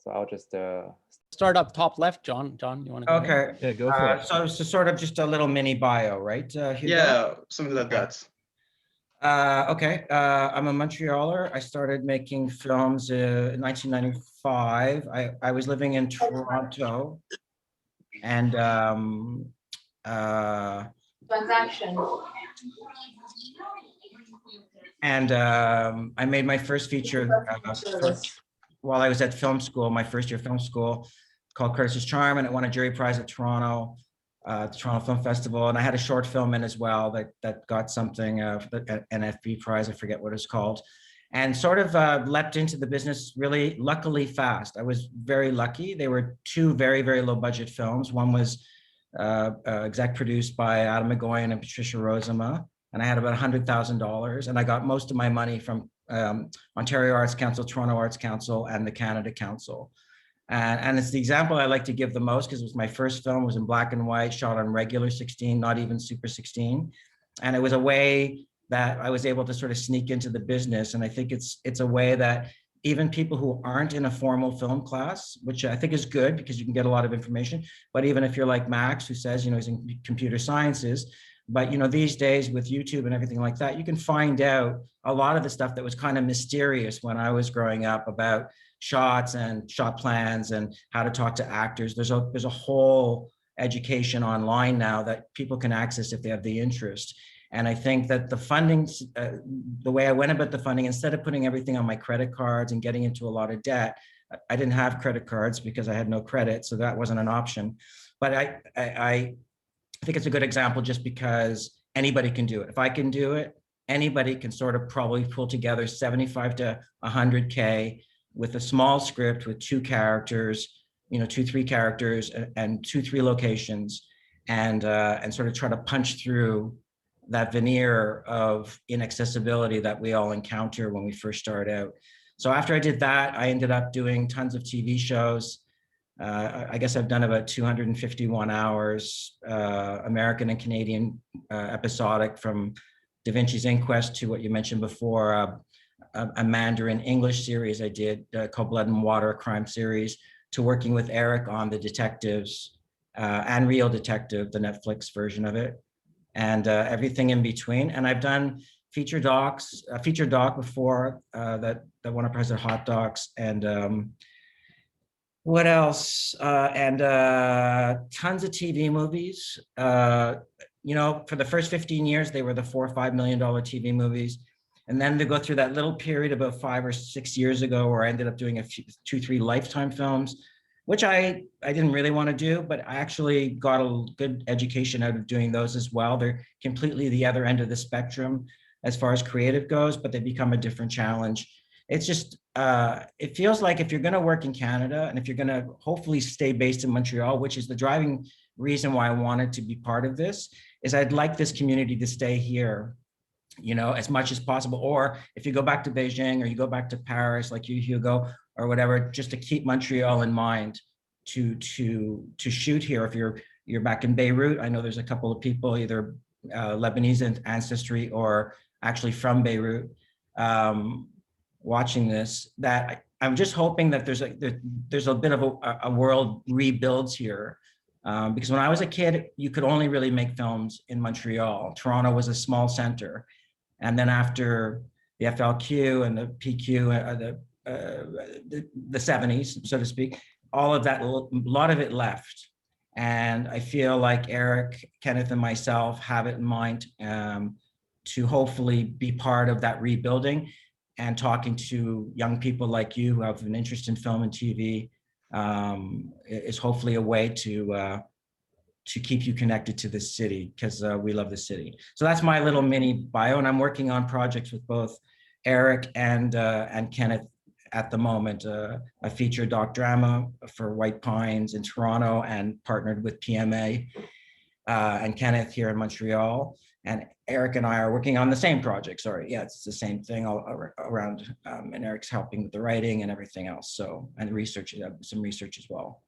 So I'll just start up top left, John. John, you want to go Okay. ahead? Yeah, go for it. So it's just sort of just a little mini bio, right? Hugo? Yeah, something like that. Okay. I'm a Montrealer. I started making films in 1995. I was living in Toronto, and Transaction. and I made my first feature while I was at film school, my first year film school, called Curtis's Charm, and it won a jury prize at Toronto, the Toronto Film Festival. And I had a short film in as well that got something, an FB prize, I forget what it's called, and sort of leapt into the business really luckily fast. I was very lucky. They were two very, very low budget films. One was exec produced by Adam McGoyan and Patricia Rozema, and I had about $100,000, and I got most of my money from Ontario Arts Council, Toronto Arts Council, and the Canada Council. And it's the example I like to give the most because it was my first film. It was in black and white, shot on regular 16, not even super 16. And it was a way that I was able to sort of sneak into the business. And I think it's a way that even people who aren't in a formal film class, which I think is good because you can get a lot of information, but even if you're like Max, who says, you know, he's in computer sciences, but, you know, these days with YouTube and everything like that, you can find out a lot of the stuff that was kind of mysterious when I was growing up about shots and shot plans and how to talk to actors. There's a whole education online now that people can access if they have the interest. And I think that the funding, the way I went about the funding, instead of putting everything on my credit cards and getting into a lot of debt, I didn't have credit cards because I had no credit, so that wasn't an option. But I think it's a good example just because anybody can do it. If I can do it, anybody can sort of probably pull together 75 to 100K with a small script with 2 characters, you know, 2-3 characters and 2-3 locations, and sort of try to punch through that veneer of inaccessibility that we all encounter when we first start out. So after I did that, I ended up doing tons of TV shows. I guess I've done about 251 hours, American and Canadian episodic, from Da Vinci's Inquest to what you mentioned before, a Mandarin English series I did called Blood and Water, a crime series, to working with Eric on The Detectives and Real Detective, the Netflix version of it, and everything in between. And I've done feature docs, a feature doc before that won a prize at Hot Docs, and what else? And tons of TV movies. You know, for the first 15 years, they were the $4 or $5 million TV movies. And then they go through that little period about 5 or 6 years ago where I ended up doing a few, 2-3 Lifetime films, which I didn't really want to do, but I actually got a good education out of doing those as well. They're completely the other end of the spectrum as far as creative goes, but they become a different challenge. It's just, it feels like if you're going to work in Canada and if you're going to hopefully stay based in Montreal, which is the driving reason why I wanted to be part of this, is I'd like this community to stay here, you know, as much as possible. Or if you go back to Beijing or you go back to Paris, like you, Hugo, or whatever, just to keep Montreal in mind to shoot here. If you're back in Beirut, I know there's a couple of people either Lebanese ancestry or actually from Beirut watching this, that I'm just hoping that there's a bit of a world rebuilds here. Because when I was a kid, you could only really make films in Montreal. Toronto was a small center. And then after the FLQ and the PQ, the 70s, so to speak, all of that, a lot of it left. And I feel like Eric, Kenneth, and myself have it in mind to hopefully be part of that rebuilding, and talking to young people like you who have an interest in film and TV is hopefully a way to keep you connected to this city, because we love the city. So that's my little mini bio, and I'm working on projects with both Eric and Kenneth at the moment. A feature doc drama for White Pines in Toronto, and partnered with PMA and Kenneth here in Montreal. And Eric and I are working on the same project. Sorry, yeah, it's the same thing all around. And Eric's helping with the writing and everything else. So, and research, some research as well.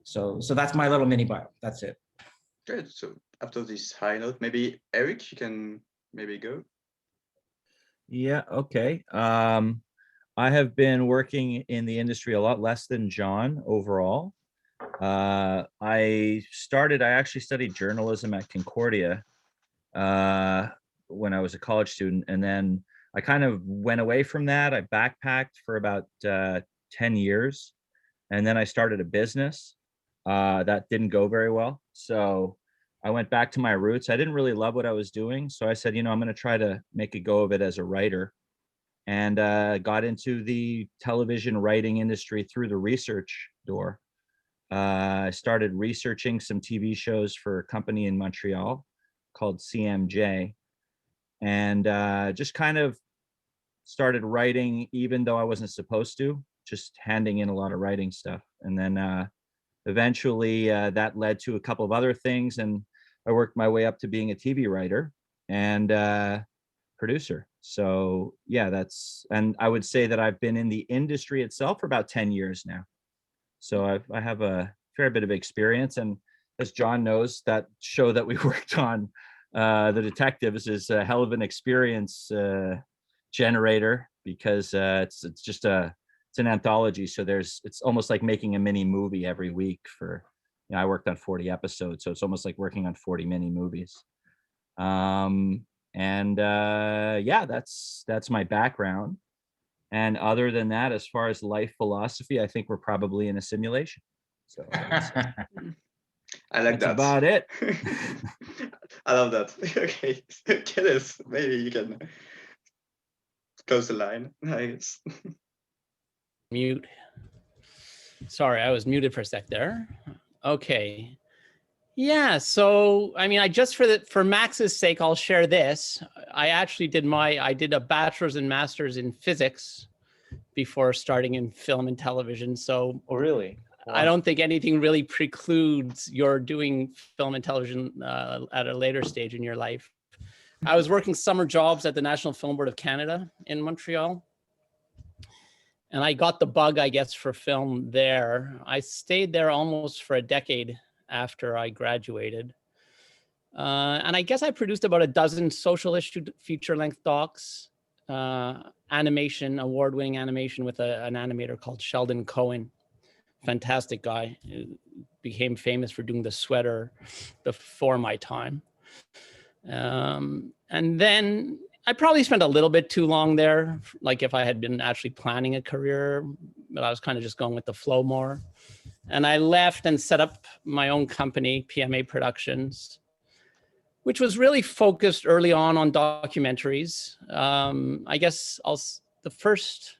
So that's my little mini bio. That's it. Good. So after this high note, maybe Eric, you can maybe go. Yeah, okay. I have been working in the industry a lot less than John overall. I actually studied journalism at Concordia when I was a college student. And then I kind of went away from that. I backpacked for about 10 years. And then I started a business that didn't go very well. So I went back to my roots. I didn't really love what I was doing. So I said, I'm going to try to make a go of it as a writer. And got into the television writing industry through the research door. I started researching some TV shows for a company in Montreal called CMJ, and just kind of started writing even though I wasn't supposed to, just handing in a lot of writing stuff. And then eventually that led to a couple of other things, and I worked my way up to being a TV writer and producer. So yeah, and I would say that I've been in the industry itself for about 10 years now. So I have a fair bit of experience. And as John knows, that show that we worked on, The Detectives, is a hell of an experience generator, because it's an anthology. So it's almost like making a mini movie every week I worked on 40 episodes. So it's almost like working on 40 mini movies. Yeah, that's my background. And other than that, as far as life philosophy, I think we're probably in a simulation. So I like that's that. about it. I love that. Okay, Kenneth, maybe you can close the line. Nice. Mute. Sorry, I was muted for a sec there. Okay. Yeah, so I mean, for Max's sake, I'll share this. I actually did a bachelor's and master's in physics before starting in film and television. So Oh, really? Wow. I don't think anything really precludes your doing film and television at a later stage in your life. I was working summer jobs at the National Film Board of Canada in Montreal. And I got the bug, I guess, for film there. I stayed there almost for a decade after I graduated. And I guess I produced about a dozen social issue feature-length docs, award-winning animation with an animator called Sheldon Cohen. Fantastic guy, who became famous for doing the sweater before my time. And then I probably spent a little bit too long there, like if I had been actually planning a career, but I was kind of just going with the flow more. And I left and set up my own company, PMA Productions, which was really focused early on documentaries. I guess the first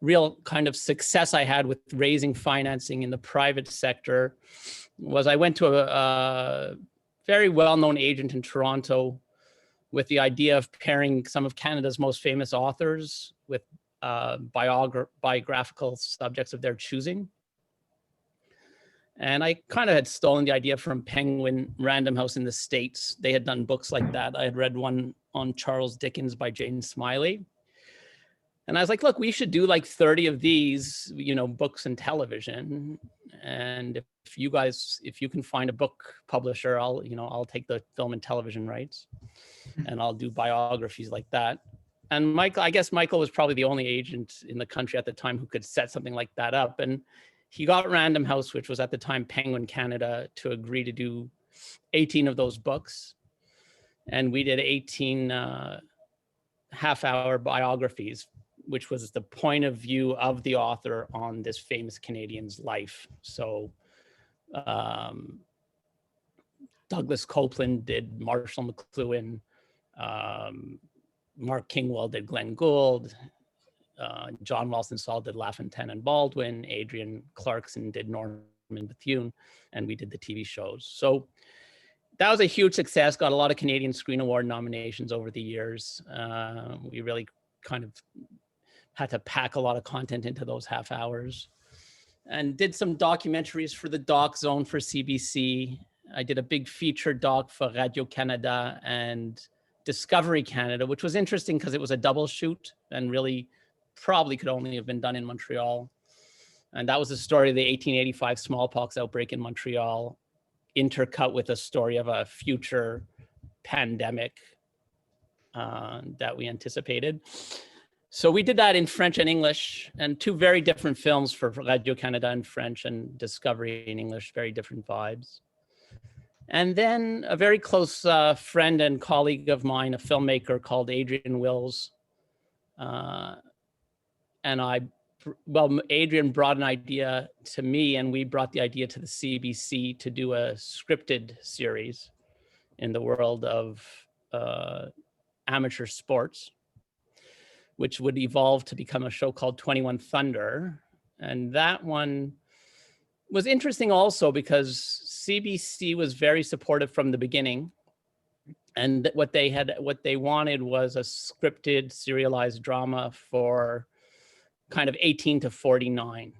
real kind of success I had with raising financing in the private sector was I went to a very well-known agent in Toronto with the idea of pairing some of Canada's most famous authors with biographical subjects of their choosing. And I kind of had stolen the idea from Penguin Random House in the States. They had done books like that. I had read one on Charles Dickens by Jane Smiley. And I was like, look, we should do like 30 of these, books and television. And if you can find a book publisher, I'll take the film and television rights, and I'll do biographies like that. And I guess Michael was probably the only agent in the country at the time who could set something like that up. And he got Random House, which was at the time Penguin Canada, to agree to do 18 of those books. And we did 18 half-hour biographies, which was the point of view of the author on this famous Canadian's life. So Douglas Copeland did Marshall McLuhan, Mark Kingwell did Glenn Gould, John Walston-Saul did LaFontaine and Baldwin, Adrian Clarkson did Norman Bethune, and we did the TV shows. So that was a huge success, got a lot of Canadian Screen Award nominations over the years. We really kind of had to pack a lot of content into those half hours, and did some documentaries for the Doc Zone for CBC. I did a big feature doc for Radio-Canada and Discovery Canada, which was interesting because it was a double shoot and really probably could only have been done in Montreal. And that was the story of the 1885 smallpox outbreak in Montreal, intercut with a story of a future pandemic that we anticipated. So we did that in French and English, and two very different films for Radio Canada in French and Discovery in English, very different vibes. And then a very close friend and colleague of mine, a filmmaker called Adrian Wills, and Adrian brought an idea to me, and we brought the idea to the CBC to do a scripted series in the world of amateur sports, which would evolve to become a show called 21 Thunder. And that one was interesting also because CBC was very supportive from the beginning. And what they wanted was a scripted serialized drama for kind of 18 to 49,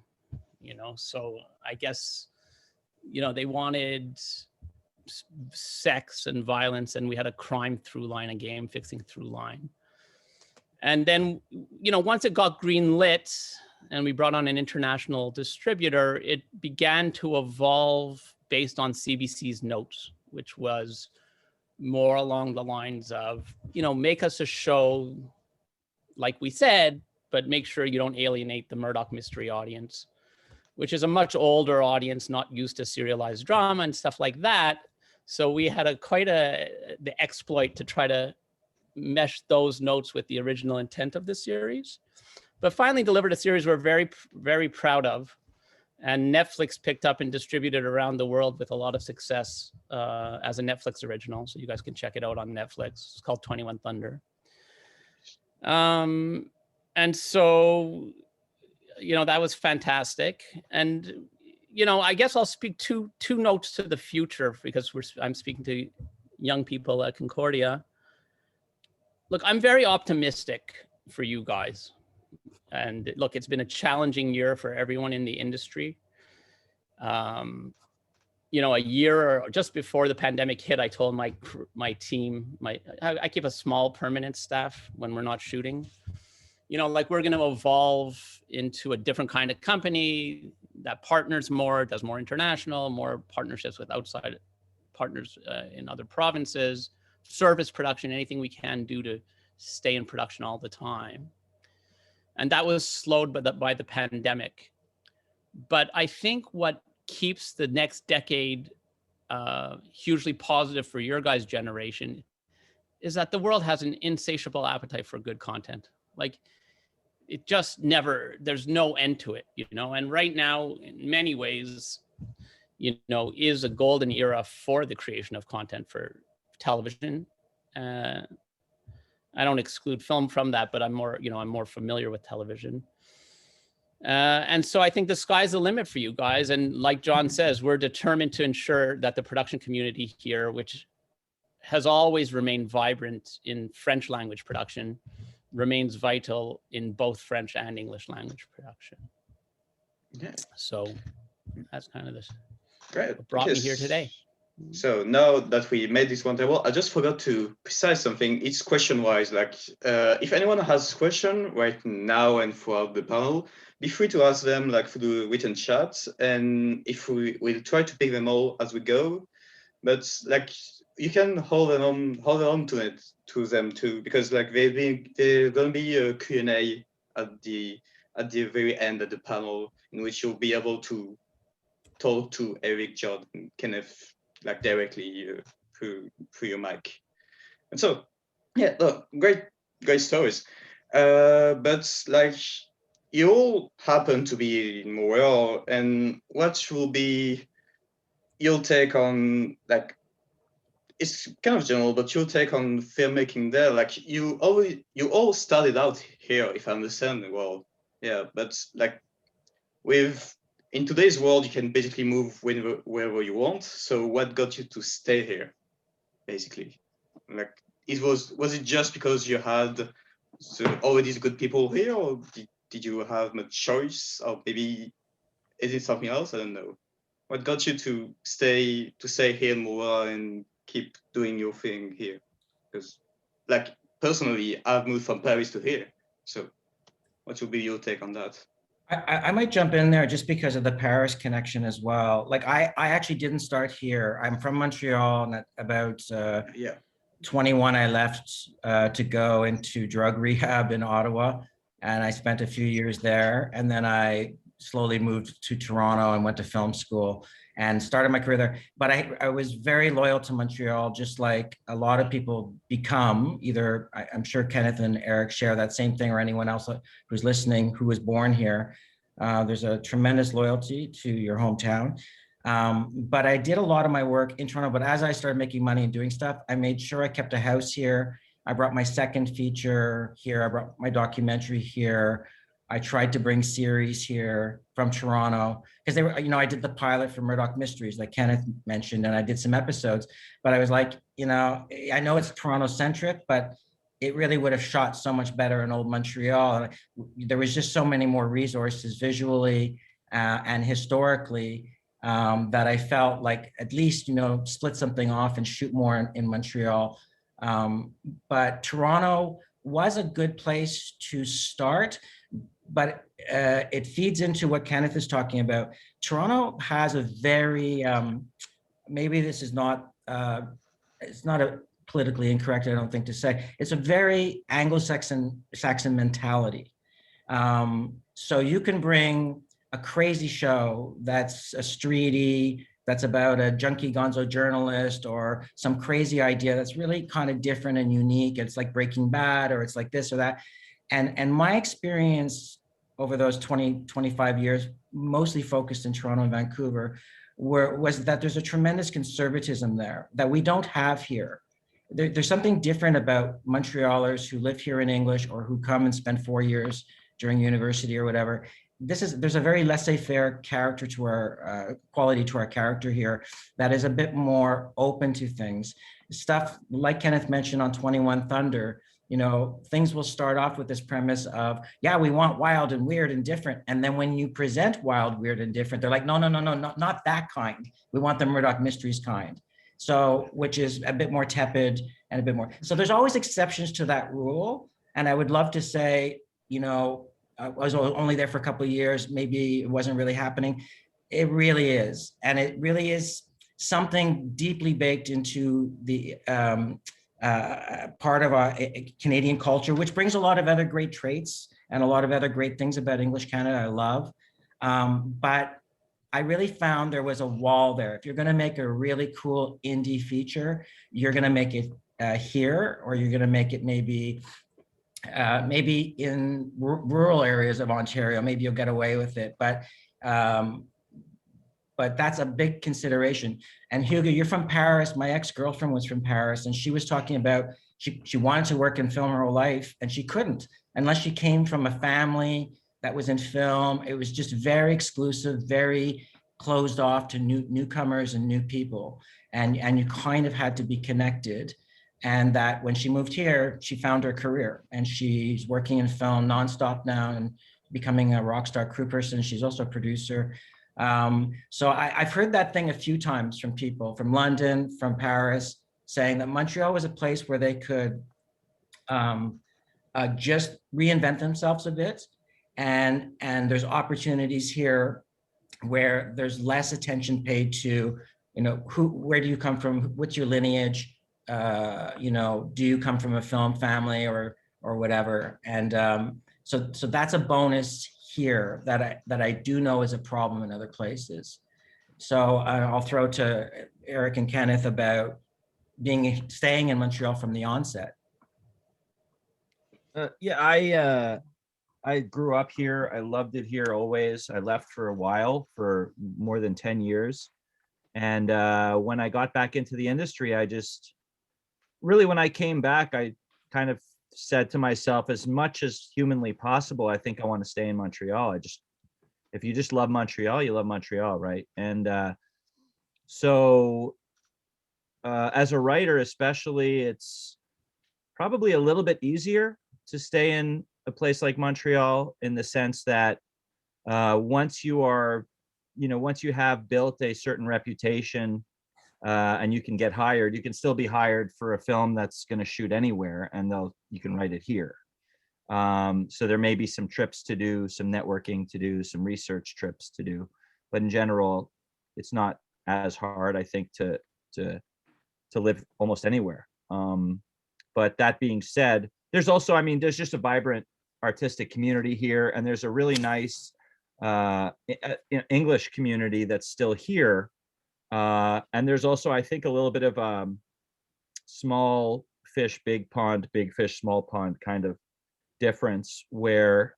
you know? So I guess, you know, they wanted sex and violence, and we had a crime through line, a game fixing through line. And then, you know, once it got green lit and we brought on an international distributor, it began to evolve based on CBC's notes, which was more along the lines of, you know, make us a show like we said, but make sure you don't alienate the Murdoch mystery audience, which is a much older audience, not used to serialized drama and stuff like that. So we had the exploit to try to mesh those notes with the original intent of the series, but finally delivered a series we're very, very proud of. And Netflix picked up and distributed around the world with a lot of success as a Netflix original. So you guys can check it out on Netflix. It's called 21 Thunder. And so, you know, that was fantastic. And, you know, I guess I'll speak two notes to the future because I'm speaking to young people at Concordia. Look, I'm very optimistic for you guys. And look, it's been a challenging year for everyone in the industry. You know, a year or just before the pandemic hit, I told my team, I keep a small permanent staff when we're not shooting. You know, like we're going to evolve into a different kind of company that partners more, does more international, more partnerships with outside partners in other provinces, service production, anything we can do to stay in production all the time. And that was slowed by the pandemic. But I think what keeps the next decade hugely positive for your guys' generation is that the world has an insatiable appetite for good content. Like it just there's no end to it, you know? And right now, in many ways, you know, is a golden era for the creation of content for television. I don't exclude film from that, but I'm more familiar with television. And so I think the sky's the limit for you guys. And like John says, we're determined to ensure that the production community here, which has always remained vibrant in French language production, remains vital in both French and English language production. Yeah. So that's kind of this. Great. What brought me here today. So now that we made this one table, I just forgot to precise something. It's question-wise. Like, if anyone has a question right now and throughout the panel, be free to ask them like through the written chat, and if we'll try to pick them all as we go. But like, you can hold on to them too, because like there's gonna be a Q&A at the very end of the panel, in which you'll be able to talk to Eric, John, and Kenneth like directly through your mic. And so, yeah, look, great stories. But like, you all happen to be in Montreal, and what will be your take on, like, it's kind of general, but your take on filmmaking there? Like, you all started out here, if I understand well. Yeah, but like in today's world, you can basically move wherever you want. So what got you to stay here, basically? Like, was it just because you had all these good people here, or did you have much choice, or maybe is it something else? I don't know. What got you to stay here in Montreal and keep doing your thing here? Because, like, personally, I've moved from Paris to here. So what would be your take on that? I might jump in there just because of the Paris connection as well. Like I actually didn't start here. I'm from Montreal, and at about 21, I left to go into drug rehab in Ottawa. and I spent a few years there. And then I slowly moved to Toronto and went to film school and started my career there. But I was very loyal to Montreal, just like a lot of people become. Either I'm sure Kenneth and Eric share that same thing, or anyone else who's listening who was born here. There's a tremendous loyalty to your hometown. But I did a lot of my work in Toronto. But as I started making money and doing stuff, I made sure I kept a house here. I brought my second feature here. I brought my documentary here. I tried to bring series here from Toronto because they were, I did the pilot for Murdoch Mysteries, like Kenneth mentioned, and I did some episodes. But I was like, I know it's Toronto centric, but it really would have shot so much better in old Montreal. There was just so many more resources visually and historically that I felt like at least, split something off and shoot more in Montreal. But Toronto was a good place to start, but it feeds into what Kenneth is talking about. Toronto has a very, maybe this is not, it's not a politically incorrect, I don't think to say, it's a very Anglo-Saxon mentality. So you can bring a crazy show that's a streety, that's about a junkie gonzo journalist, or some crazy idea that's really kind of different and unique. It's like Breaking Bad, or it's like this or that. And my experience over those 25 years, mostly focused in Toronto and Vancouver, was that there's a tremendous conservatism there that we don't have here. There's something different about Montrealers who live here in English, or who come and spend 4 years during university or whatever. There's a very laissez-faire character to our quality to our character here that is a bit more open to things. Stuff like Kenneth mentioned on 21 Thunder, things will start off with this premise of, yeah, we want wild and weird and different. And then when you present wild, weird, and different, they're like, no, not that kind. We want the Murdoch Mysteries kind. So, which is a bit more tepid and a bit more. So there's always exceptions to that rule. And I would love to say, I was only there for a couple of years. Maybe it wasn't really happening. It really is. And it really is something deeply baked into the part of our Canadian culture, which brings a lot of other great traits and a lot of other great things about English Canada I love. But I really found there was a wall there. If you're going to make a really cool indie feature, you're going to make it here, or you're going to make it maybe in rural areas of Ontario. Maybe you'll get away with it, but that's a big consideration. And Hugo, you're from Paris. My ex-girlfriend was from Paris, and she was talking about she wanted to work in film her whole life, and she couldn't unless she came from a family that was in film. It was just very exclusive, very closed off to newcomers and new people, and you kind of had to be connected. And that when she moved here, she found her career, and she's working in film nonstop now and becoming a rock star crew person. She's also a producer. So I've heard that thing a few times from people from London, from Paris, saying that Montreal was a place where they could just reinvent themselves a bit. And there's opportunities here where there's less attention paid to, where do you come from? What's your lineage? Do you come from a film family or whatever? And so that's a bonus here that I do know is a problem in other places. So I'll throw to Eric and Kenneth about staying in Montreal from the onset. I grew up here. I loved it here always. I left for a while, for more than 10 years. And when I got back into the industry, when I came back, I kind of said to myself, as much as humanly possible, I think I want to stay in Montreal. If you just love Montreal, you love Montreal, right? And so as a writer, especially, it's probably a little bit easier to stay in a place like Montreal, in the sense that once you have built a certain reputation, and you can get hired, you can still be hired for a film that's going to shoot anywhere, and you can write it here. So there may be some trips to do, some networking to do, some research trips to do, but in general, it's not as hard, I think, to live almost anywhere. But that being said, there's also, there's just a vibrant artistic community here, and there's a really nice English community that's still here. And there's also, I think, a little bit of small fish, big pond, big fish, small pond kind of difference, where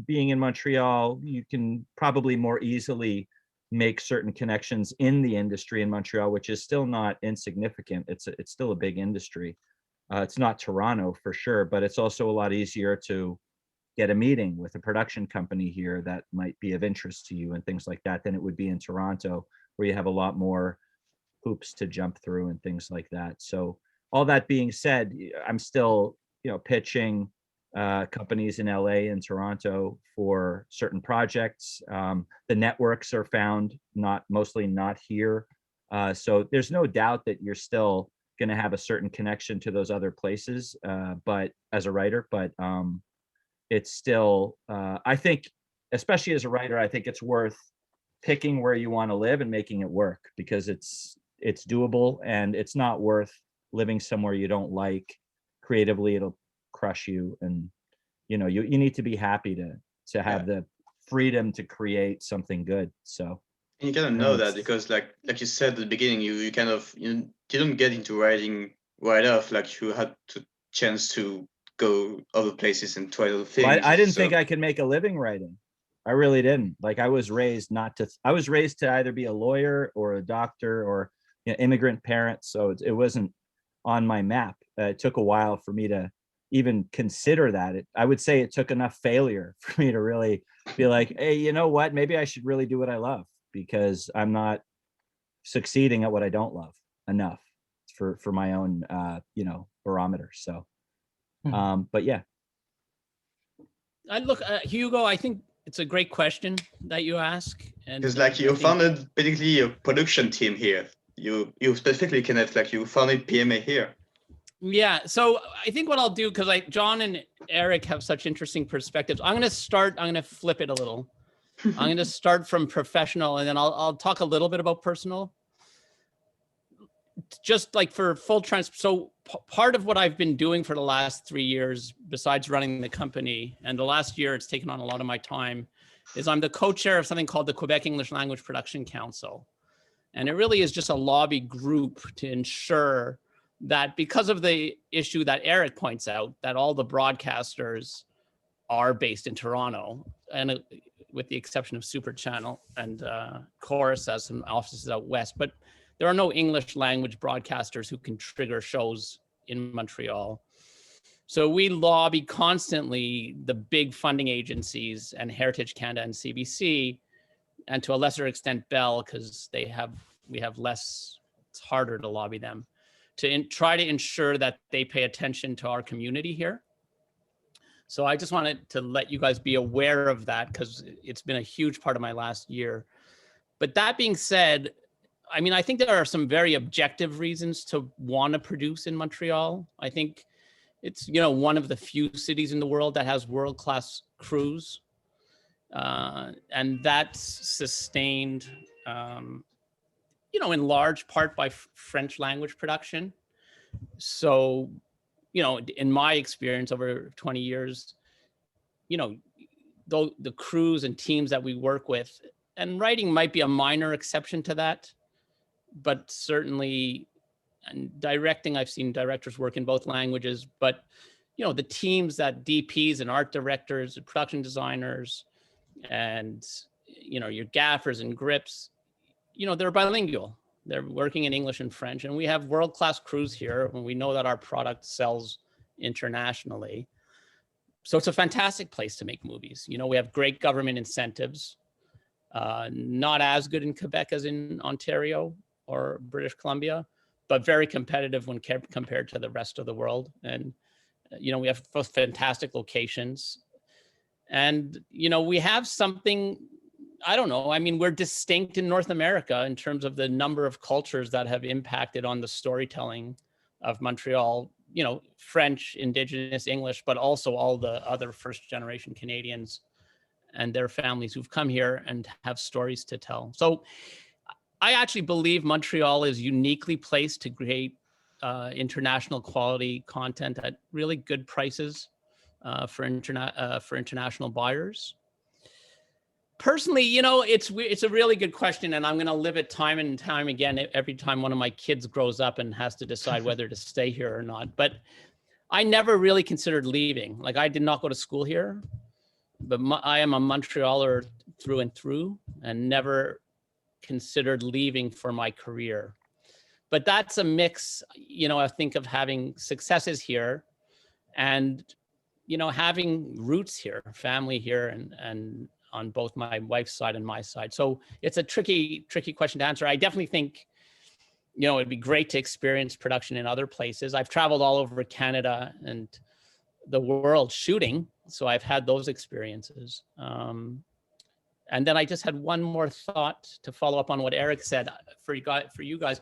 being in Montreal, you can probably more easily make certain connections in the industry in Montreal, which is still not insignificant. It's still a big industry. It's not Toronto for sure, but it's also a lot easier to get a meeting with a production company here that might be of interest to you and things like that than it would be in Toronto, where you have a lot more hoops to jump through and things like that. So all that being said, I'm still, pitching companies in LA and Toronto for certain projects. The networks are found mostly not here. So there's no doubt that you're still going to have a certain connection to those other places, but as a writer, but it's still, I think, especially as a writer, I think it's worth picking where you want to live and making it work, because it's doable, and it's not worth living somewhere you don't like. Creatively, it'll crush you, and you need to be happy to have the freedom to create something good. So you kind of know that, because like you said at the beginning, you kind of didn't get into writing right off. Like you had to chance to go other places and try other things. Well, I didn't think I could make a living writing. I really didn't. Like, I was raised to either be a lawyer or a doctor or immigrant parents. So it wasn't on my map. It took a while for me to even consider that. I would say it took enough failure for me to really be like, hey, you know what? Maybe I should really do what I love, because I'm not succeeding at what I don't love enough for my own, barometer. So, but yeah. Hugo, I think it's a great question that you ask. And it's like you founded basically a production team here. You specifically, Kenneth, like you founded PMA here. Yeah. So I think what I'll do, because John and Eric have such interesting perspectives, I'm going to flip it a little. I'm going to start from professional, and then I'll talk a little bit about personal. Just like for full so part of what I've been doing for the last 3 years, besides running the company, and the last year it's taken on a lot of my time, is I'm the co-chair of something called the Quebec English Language Production Council. And it really is just a lobby group to ensure that, because of the issue that Eric points out, that all the broadcasters are based in Toronto, and with the exception of Super Channel and Chorus has some offices out west, but there are no English language broadcasters who can trigger shows in Montreal. So we lobby constantly the big funding agencies and Heritage Canada and CBC, and to a lesser extent Bell, because we have less, it's harder to lobby them, to try to ensure that they pay attention to our community here. So I just wanted to let you guys be aware of that, because it's been a huge part of my last year. But that being said, I mean, I think there are some very objective reasons to want to produce in Montreal. I think it's, one of the few cities in the world that has world-class crews. And that's sustained, in large part by French language production. So, in my experience over 20 years, though the crews and teams that we work with, and writing might be a minor exception to that, but certainly, and directing, I've seen directors work in both languages, but the teams, that DPs and art directors and production designers and your gaffers and grips, they're bilingual. They're working in English and French, and we have world-class crews here, and we know that our product sells internationally. So it's a fantastic place to make movies. We have great government incentives, not as good in Quebec as in Ontario or British Columbia, but very competitive when compared to the rest of the world. And, we have fantastic locations. And, we have something, I don't know, I mean, we're distinct in North America in terms of the number of cultures that have impacted on the storytelling of Montreal, French, Indigenous, English, but also all the other first-generation Canadians and their families who've come here and have stories to tell. So I actually believe Montreal is uniquely placed to create international quality content at really good prices. for international buyers. Personally, you know, it's a really good question, and I'm going to live it time and time again every time one of my kids grows up and has to decide whether to stay here or not. But I never really considered leaving. Like, I did not go to school here, but I am a Montrealer through and through, and never considered leaving for my career. But that's a mix, you know, I think, of having successes here and, you know, having roots here, family here, and on both my wife's side and my side. So it's a tricky question to answer. I definitely think, you know, it'd be great to experience production in other places. I've traveled all over Canada and the world shooting, so I've had those experiences. And then I just had one more thought to follow up on what Eric said for you guys.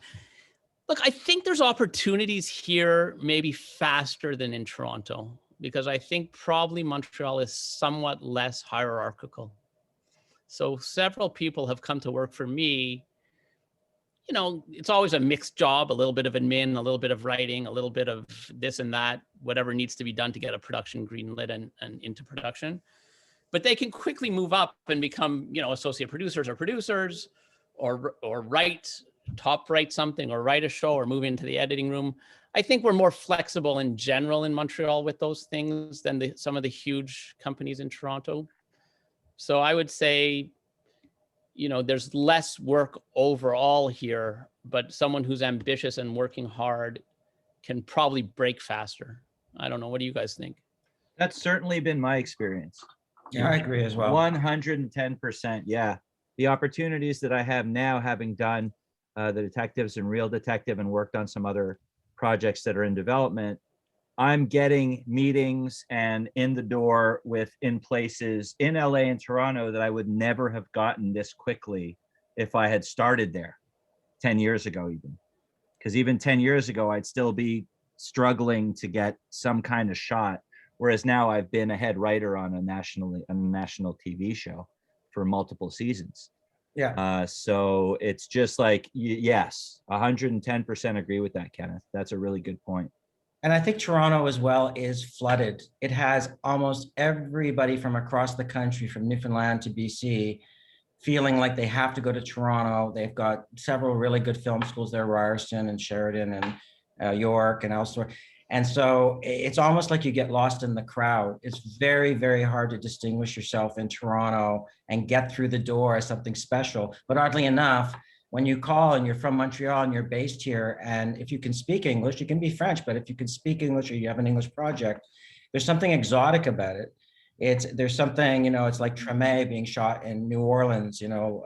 Look, I think there's opportunities here maybe faster than in Toronto, because I think probably Montreal is somewhat less hierarchical. So several people have come to work for me. You know, it's always a mixed job, a little bit of admin, a little bit of writing, a little bit of this and that, whatever needs to be done to get a production greenlit and into production. But they can quickly move up and become, you know, associate producers, or top write something, or write a show, or move into the editing room. I think we're more flexible in general in Montreal with those things than some of the huge companies in Toronto. So I would say, you know, there's less work overall here, but someone who's ambitious and working hard can probably break faster. I don't know. What do you guys think? That's certainly been my experience. Yeah, I agree as well. 110%. Yeah. The opportunities that I have now, having done the Detectives and Real Detective and worked on some other projects that are in development, I'm getting meetings and in the door in places in LA and Toronto that I would never have gotten this quickly if I had started there 10 years ago, even. Because even 10 years ago, I'd still be struggling to get some kind of shot. Whereas now I've been a head writer on a national TV show for multiple seasons. Yeah. So it's just like, yes, 110% agree with that, Kenneth. That's a really good point. And I think Toronto as well is flooded. It has almost everybody from across the country, from Newfoundland to BC, feeling like they have to go to Toronto. They've got several really good film schools there, Ryerson and Sheridan and York and elsewhere. And so it's almost like you get lost in the crowd. It's very, very hard to distinguish yourself in Toronto and get through the door as something special. But oddly enough, when you call and you're from Montreal and you're based here, and if you can speak English, you can be French, but if you can speak English or you have an English project, there's something exotic about it. There's something, you know, it's like Treme being shot in New Orleans, you know,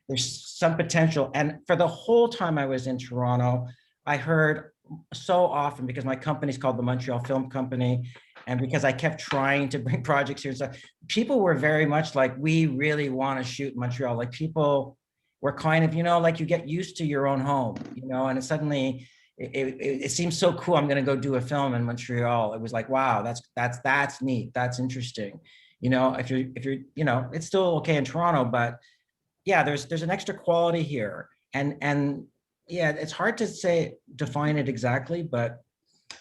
there's some potential. And for the whole time I was in Toronto, I heard so often, because my company's called the Montreal Film Company, and because I kept trying to bring projects here and stuff, people were very much like, we really want to shoot in Montreal. Like, people were kind of, you know, like, you get used to your own home, you know, and suddenly it seems so cool. I'm going to go do a film in Montreal. It was like, wow, that's neat. That's interesting. You know, if you're, you know, it's still okay in Toronto, but yeah, there's an extra quality here. And yeah, it's hard to define it exactly, but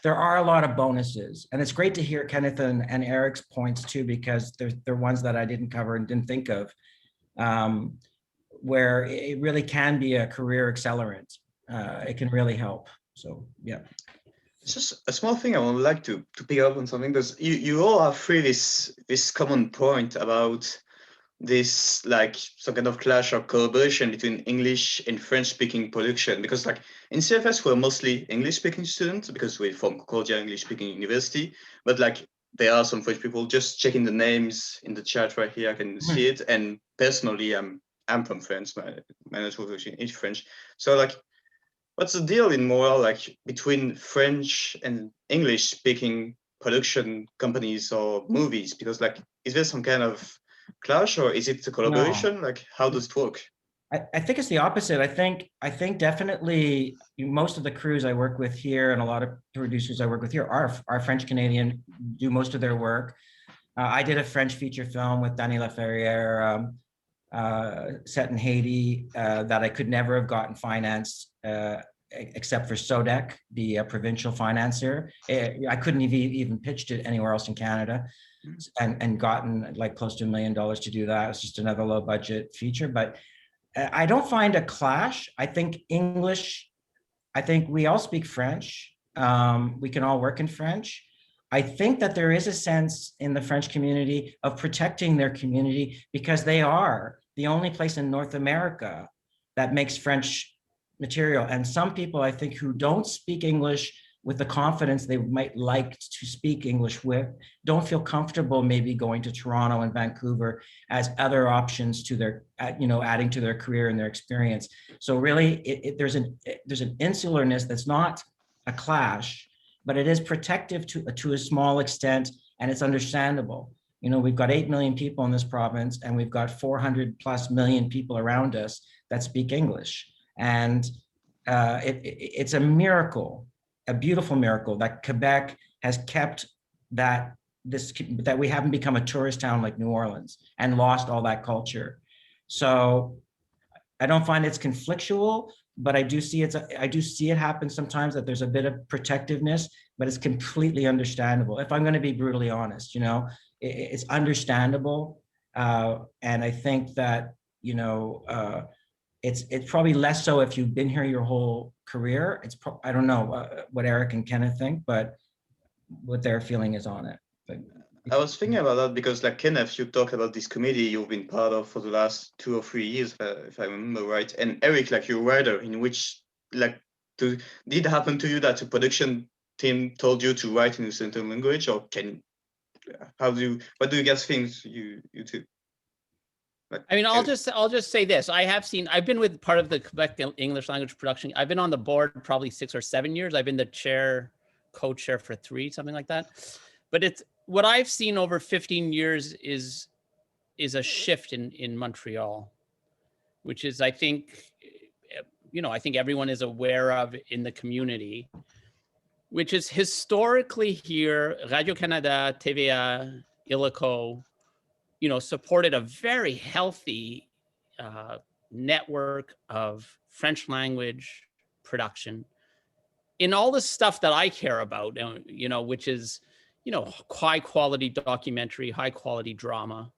there are a lot of bonuses. And it's great to hear Kenneth and Eric's points too, because they're ones that I didn't cover and didn't think of, where it really can be a career accelerant. It can really help. So, yeah. It's just a small thing I would like to pick up on something, because you all have free this common point about this, like, some kind of clash or collaboration between English and French speaking production, because like in CFS we're mostly English speaking students because we're from Concordia English speaking university, but like there are some French people. Just checking the names in the chat right here, I can see it. And personally I'm from France, my network is French. So like, what's the deal in Montreal, like between French and English speaking production companies or movies? Because like, is there some kind of clash, or is it a collaboration? No. Like, how does it work? I think it's the opposite. I think definitely most of the crews I work with here and a lot of producers I work with here are French Canadian, do most of their work. I did a French feature film with Danny Laferrière, set in Haiti, that I could never have gotten financed except for SODEC, the provincial financier. I couldn't have even pitched it anywhere else in Canada, and gotten like close to $1 million to do that. It's just another low budget feature, but I don't find a clash. I think English, I think we all speak French. We can all work in French. I think that there is a sense in the French community of protecting their community because they are the only place in North America that makes French material. And some people, I think, who don't speak English with the confidence they might like to speak English with, don't feel comfortable maybe going to Toronto and Vancouver as other options to their, adding to their career and their experience. So really, there's an insularness that's not a clash, but it is protective to a small extent, and it's understandable. We've got 8 million people in this province, and we've got 400+ million people around us that speak English. And it's a miracle, a beautiful miracle that Quebec has kept that we haven't become a tourist town like New Orleans and lost all that culture. So I don't find it's conflictual, but I do see it happen sometimes, that there's a bit of protectiveness, but it's completely understandable. If I'm going to be brutally honest, it's understandable. And I think that, it's probably less so if you've been here your whole career. I don't know what Eric and Kenneth think, but what their feeling is on it. But I was thinking about that because, like Kenneth, you talk about this committee you've been part of for the last 2 or 3 years, if I remember right. And Eric, like you're a writer, in which, did it happen to you that the production team told you to write in a certain language, or what do you guys think you two? I mean, I'll just say this. I've been with part of the Quebec English language production. I've been on the board probably 6 or 7 years. I've been the co-chair for 3, something like that. But what I've seen over 15 years is a shift in Montreal, which is, I think everyone is aware of in the community, which is historically here, Radio-Canada, TVA, Illico, supported a very healthy network of French language production in all the stuff that I care about, which is, high quality documentary, high quality drama,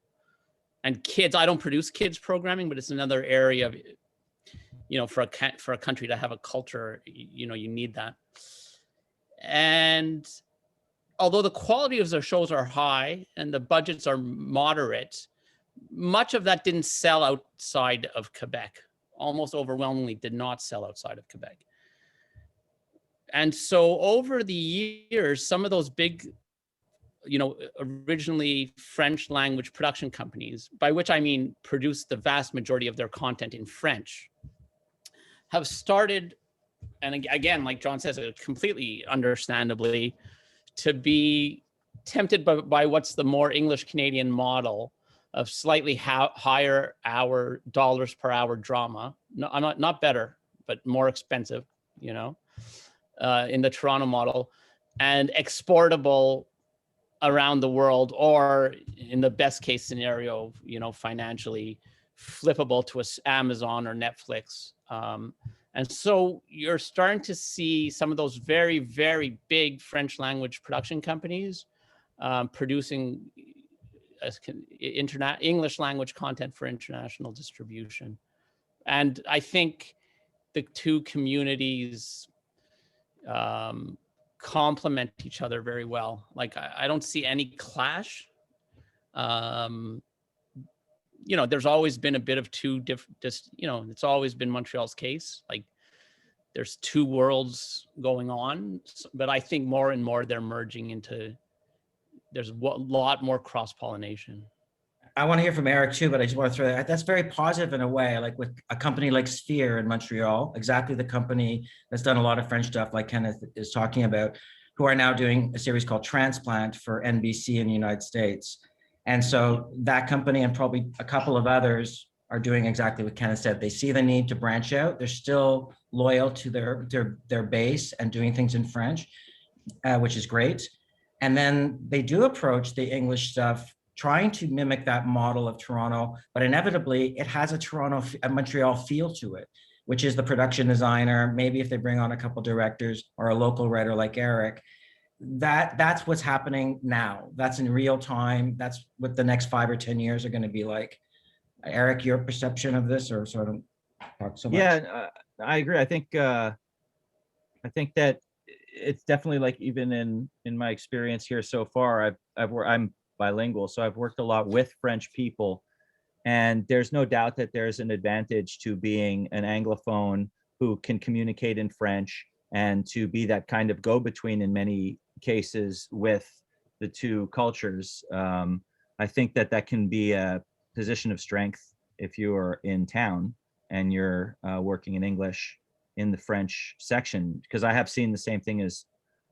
and kids. I don't produce kids programming, but it's another area of, for a country to have a culture, you need that. And although the quality of their shows are high and the budgets are moderate, much of that didn't sell outside of Quebec. Almost overwhelmingly did not sell outside of Quebec. And so over the years, some of those big, originally French language production companies, by which I mean produced the vast majority of their content in French, have started, and again, like John says, completely understandably, to be tempted by what's the more English Canadian model of slightly higher dollars per hour drama, not better, but more expensive, in the Toronto model, and exportable around the world, or in the best case scenario, financially flippable to Amazon or Netflix. And so you're starting to see some of those very, very big French language production companies producing English language content for international distribution. And I think the two communities complement each other very well. Like, I don't see any clash. There's always been a bit of two different, it's always been Montreal's case. Like, there's two worlds going on, but I think more and more they're merging into, there's a lot more cross-pollination. I want to hear from Eric too, but I just want to throw that's very positive in a way, like with a company like Sphere in Montreal, exactly the company that's done a lot of French stuff like Kenneth is talking about, who are now doing a series called Transplant for NBC in the United States. And so that company and probably a couple of others are doing exactly what Kenneth said. They see the need to branch out. They're still loyal to their base and doing things in French, which is great. And then they do approach the English stuff, trying to mimic that model of Toronto, but inevitably it has a Montreal feel to it. which is the production designer. Maybe if they bring on a couple directors or a local writer like Eric, that's what's happening now. That's in real time. That's what the next 5 or 10 years are going to be like. Eric, your perception of this, or sort of talk so much? Yeah, I agree. I think that it's definitely like, even in my experience here so far, I'm bilingual, so I've worked a lot with French people, and there's no doubt that there's an advantage to being an Anglophone who can communicate in French and to be that kind of go-between in many cases with the two cultures. I think that can be a position of strength if you are in town and you're working in English in the French section, because I have seen the same thing as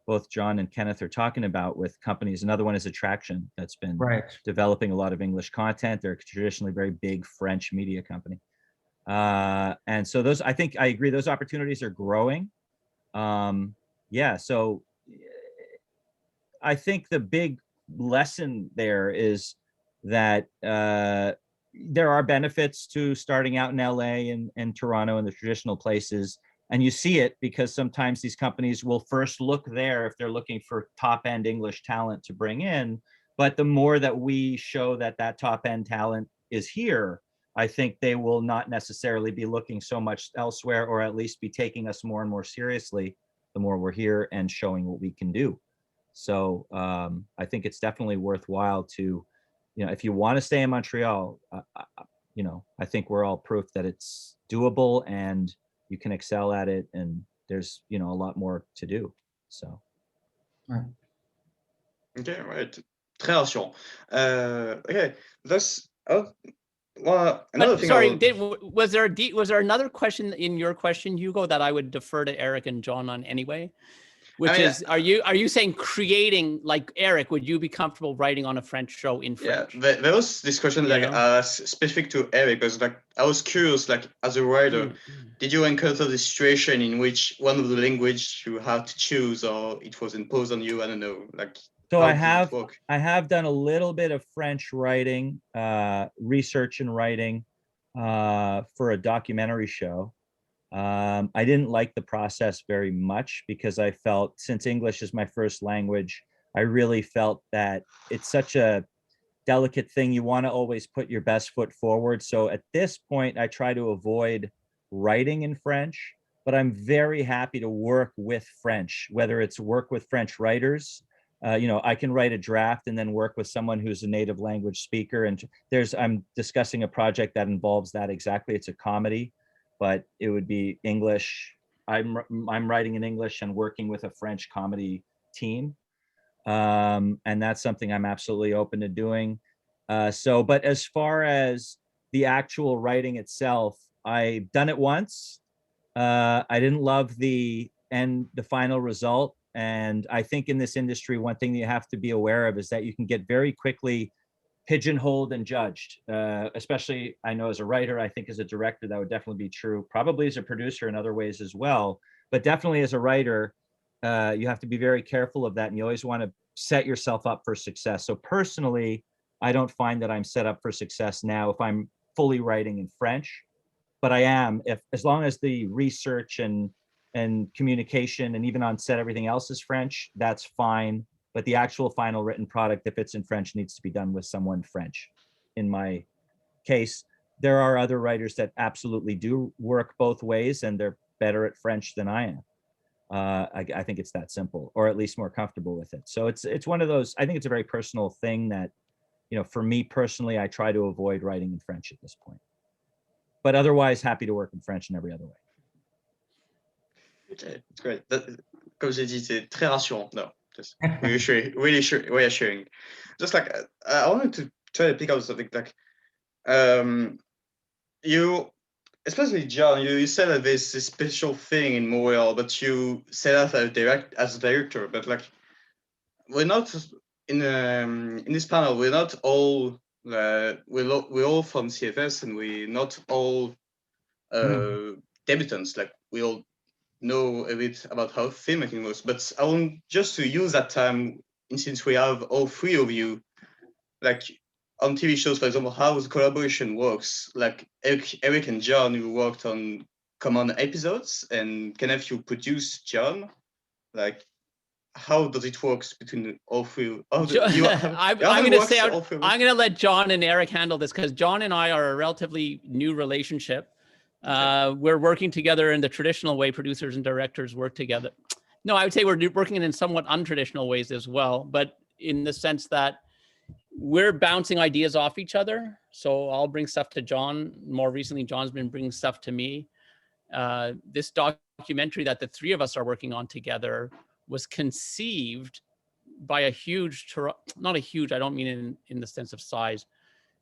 both John and Kenneth are talking about with companies. Another one is Attraction, that's been developing a lot of English content. They're traditionally very big French media company. And so those, I think I agree, those opportunities are growing. Yeah, so I think the big lesson there is that there are benefits to starting out in LA and Toronto and the traditional places. And you see it because sometimes these companies will first look there if they're looking for top-end English talent to bring in. But the more that we show that top-end talent is here, I think they will not necessarily be looking so much elsewhere, or at least be taking us more and more seriously the more we're here and showing what we can do. So I think it's definitely worthwhile to, if you want to stay in Montreal, I think we're all proof that it's doable and you can excel at it, and there's a lot more to do. So okay, right. Très rassurant. Okay, that's another thing. Sorry, was there another question in your question, Hugo, that I would defer to Eric and John on anyway? Which is, are you saying creating, like Eric, would you be comfortable writing on a French show in French? Yeah, there was this question specific to Eric, because I was curious, as a writer, did you encounter the situation in which one of the language you had to choose, or it was imposed on you? I don't know. So I have done a little bit of French writing, research and writing for a documentary show. I didn't like the process very much because I felt, since English is my first language, I really felt that it's such a delicate thing. You want to always put your best foot forward. So at this point, I try to avoid writing in French, but I'm very happy to work with French, whether it's work with French writers. I can write a draft and then work with someone who's a native language speaker. And I'm discussing a project that involves that exactly. It's a comedy, but it would be English. I'm writing in English and working with a French comedy team. And that's something I'm absolutely open to doing. But as far as the actual writing itself, I've done it once. I didn't love the final result. And I think in this industry, one thing that you have to be aware of is that you can get very quickly pigeonholed and judged, especially, I know, as a writer. I think as a director, that would definitely be true, probably as a producer in other ways as well, but definitely as a writer, you have to be very careful of that, and you always want to set yourself up for success. So personally, I don't find that I'm set up for success now if I'm fully writing in French, but I am, as long as the research and communication and even on set everything else is French, that's fine. But the actual final written product, if it's in French, needs to be done with someone French. In my case, there are other writers that absolutely do work both ways, and they're better at French than I am. I think it's that simple, or at least more comfortable with it. So it's one of those, I think it's a very personal thing that, for me personally, I try to avoid writing in French at this point. But otherwise, happy to work in French in every other way. Okay, it's great. Comme j'ai dit, c'est très rassurant. No, just reassuring. Just I wanted to try to pick out something you, especially John, you said that there's this special thing in Montreal, but you said that as a director, but we're not in this panel. We're not all we're all from CFS, and we're not all debutants. We all know a bit about how filmmaking works, but I want just to use that time, since we have all three of you, on TV shows, for example, how the collaboration works. Eric and John, who worked on common episodes, and Kenneth, you produce John. Like, how does it work between all three? I'm going to say, I'm going to let John and Eric handle this, because John and I are a relatively new relationship. We're working together in the traditional way producers and directors work together. No, I would say we're working in somewhat untraditional ways as well, but in the sense that we're bouncing ideas off each other. So I'll bring stuff to John. More recently, John's been bringing stuff to me. This documentary that the three of us are working on together was conceived by a huge, not a huge, I don't mean in the sense of size,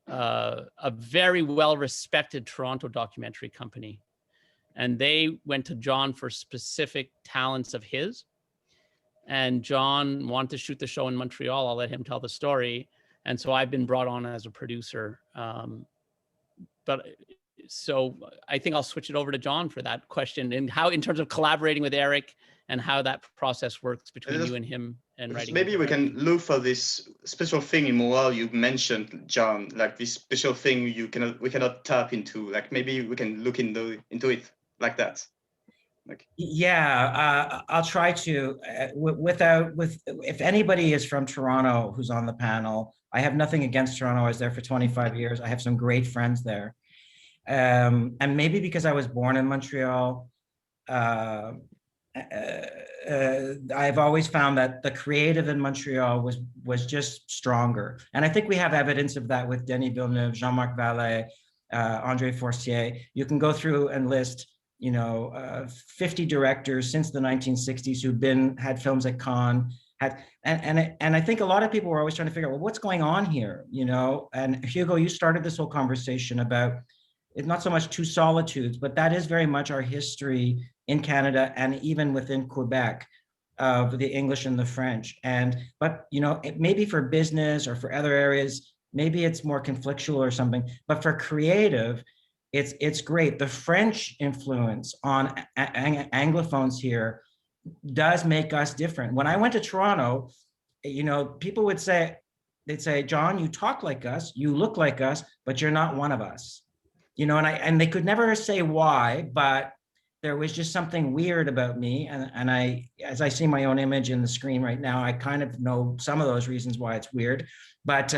a very well-respected Toronto documentary company. And they went to John for specific talents of his. And John wanted to shoot the show in Montreal. I'll let him tell the story. And so I've been brought on as a producer. So I think I'll switch it over to John for that question, and how, in terms of collaborating with Eric, and how that process works between you and him and writing. Maybe we can look for this special thing in Montreal you mentioned, John, like this special thing we cannot tap into. Like, maybe we can look into it like that. Like, yeah, I'll try to. If anybody is from Toronto who's on the panel, I have nothing against Toronto. I was there for 25 years. I have some great friends there. And maybe because I was born in Montreal, I've always found that the creative in Montreal was just stronger. And I think we have evidence of that with Denis Villeneuve, Jean-Marc Vallée, André Forcier. You can go through and list, 50 directors since the 1960s who've had films at Cannes. And I think a lot of people were always trying to figure out, well, what's going on here, And Hugo, you started this whole conversation about it's not so much two solitudes, but that is very much our history in Canada and even within Quebec of the English and the French. But maybe for business or for other areas, maybe it's more conflictual or something. But for creative, it's great. The French influence on Anglophones here does make us different. When I went to Toronto, people would say, John, you talk like us, you look like us, but you're not one of us. And they could never say why, but there was just something weird about me. And as I see my own image in the screen right now, I kind of know some of those reasons why it's weird. But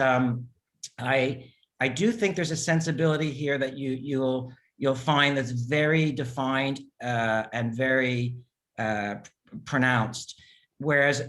I do think there's a sensibility here that you'll find that's very defined and very pronounced. Whereas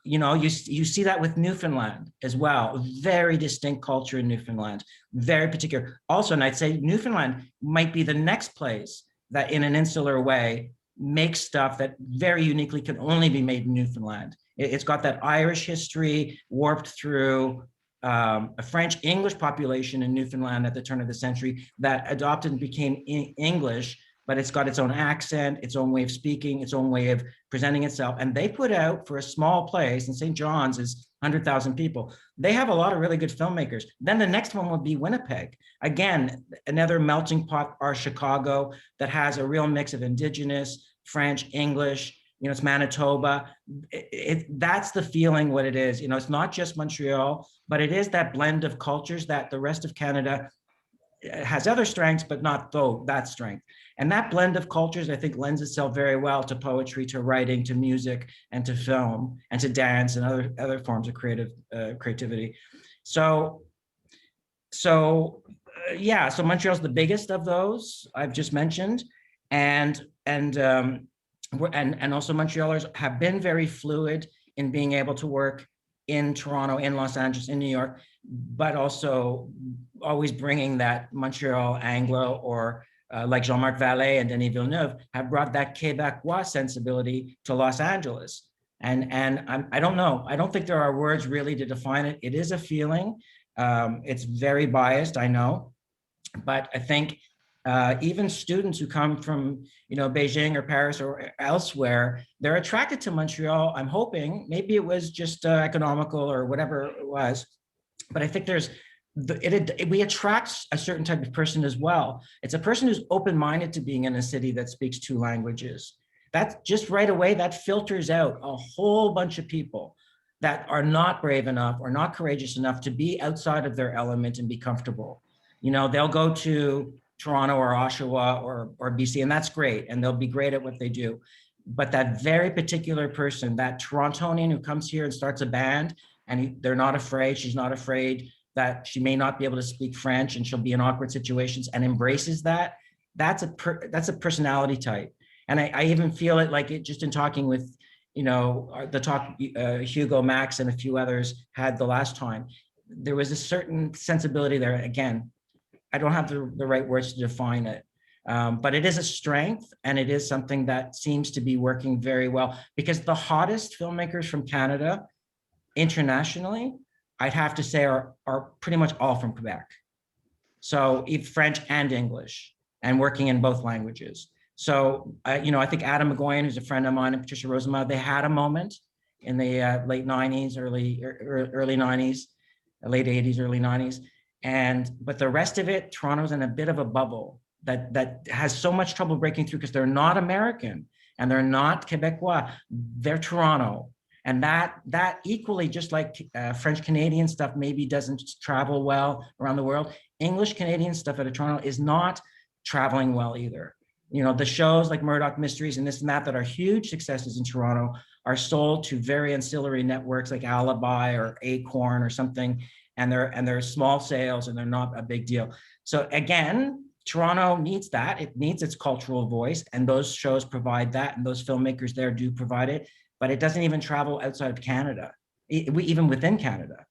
you see that with Newfoundland as well. Very distinct culture in Newfoundland, very particular. Also, and I'd say Newfoundland might be the next place that, in an insular way, makes stuff that very uniquely can only be made in Newfoundland. It's got that Irish history warped through a French-English population in Newfoundland at the turn of the century that adopted and became English, but it's got its own accent, its own way of speaking, its own way of presenting itself. And they put out, for a small place, and St. John's is 100,000 people, they have a lot of really good filmmakers. Then the next one would be Winnipeg. Again, another melting pot, or Chicago, that has a real mix of Indigenous, French, English, it's Manitoba. That's the feeling what it is. It's not just Montreal, but it is that blend of cultures that the rest of Canada has other strengths, but not that strength. And that blend of cultures, I think, lends itself very well to poetry, to writing, to music, and to film, and to dance, and other forms of creativity. So Montreal's the biggest of those I've just mentioned, and also Montrealers have been very fluid in being able to work in Toronto, in Los Angeles, in New York, but also always bringing that Montreal Anglo, or like Jean-Marc Vallée and Denis Villeneuve have brought that Quebecois sensibility to Los Angeles. And I don't know. I don't think there are words really to define it. It is a feeling. It's very biased, I know. But I think even students who come from, Beijing or Paris or elsewhere, they're attracted to Montreal. I'm hoping, maybe it was just economical or whatever it was, but I think we attract a certain type of person as well. It's a person who's open-minded to being in a city that speaks two languages. That just right away, that filters out a whole bunch of people that are not brave enough or not courageous enough to be outside of their element and be comfortable. They'll go to Toronto or Oshawa or BC, and that's great, and they'll be great at what they do. But that very particular person, that Torontonian who comes here and starts a band, and they're not afraid, she's not afraid that she may not be able to speak French and she'll be in awkward situations and embraces that, that's a personality type. And I even feel it like it just in talking with, the talk Hugo, Max, and a few others had the last time. There was a certain sensibility there. Again, I don't have the right words to define it. But it is a strength, and it is something that seems to be working very well, because the hottest filmmakers from Canada internationally, I'd have to say are pretty much all from Quebec. So French and English, and working in both languages. So, I think Adam McGoyan, who's a friend of mine, and Patricia Rosenbaum, they had a moment in the late 90s, early 90s, late 80s, early 90s. But the rest of it, Toronto's in a bit of a bubble that has so much trouble breaking through because they're not American and they're not Quebecois, they're Toronto. And that equally, just like French Canadian stuff maybe doesn't travel well around the world, English Canadian stuff out of Toronto is not traveling well either. The shows like Murdoch Mysteries and this and that are huge successes in Toronto are sold to very ancillary networks like Alibi or Acorn or something, and they're small sales and they're not a big deal. So again, Toronto needs that. It needs its cultural voice, and those shows provide that, and those filmmakers there do provide it, but it doesn't even travel outside of Canada, even within Canada.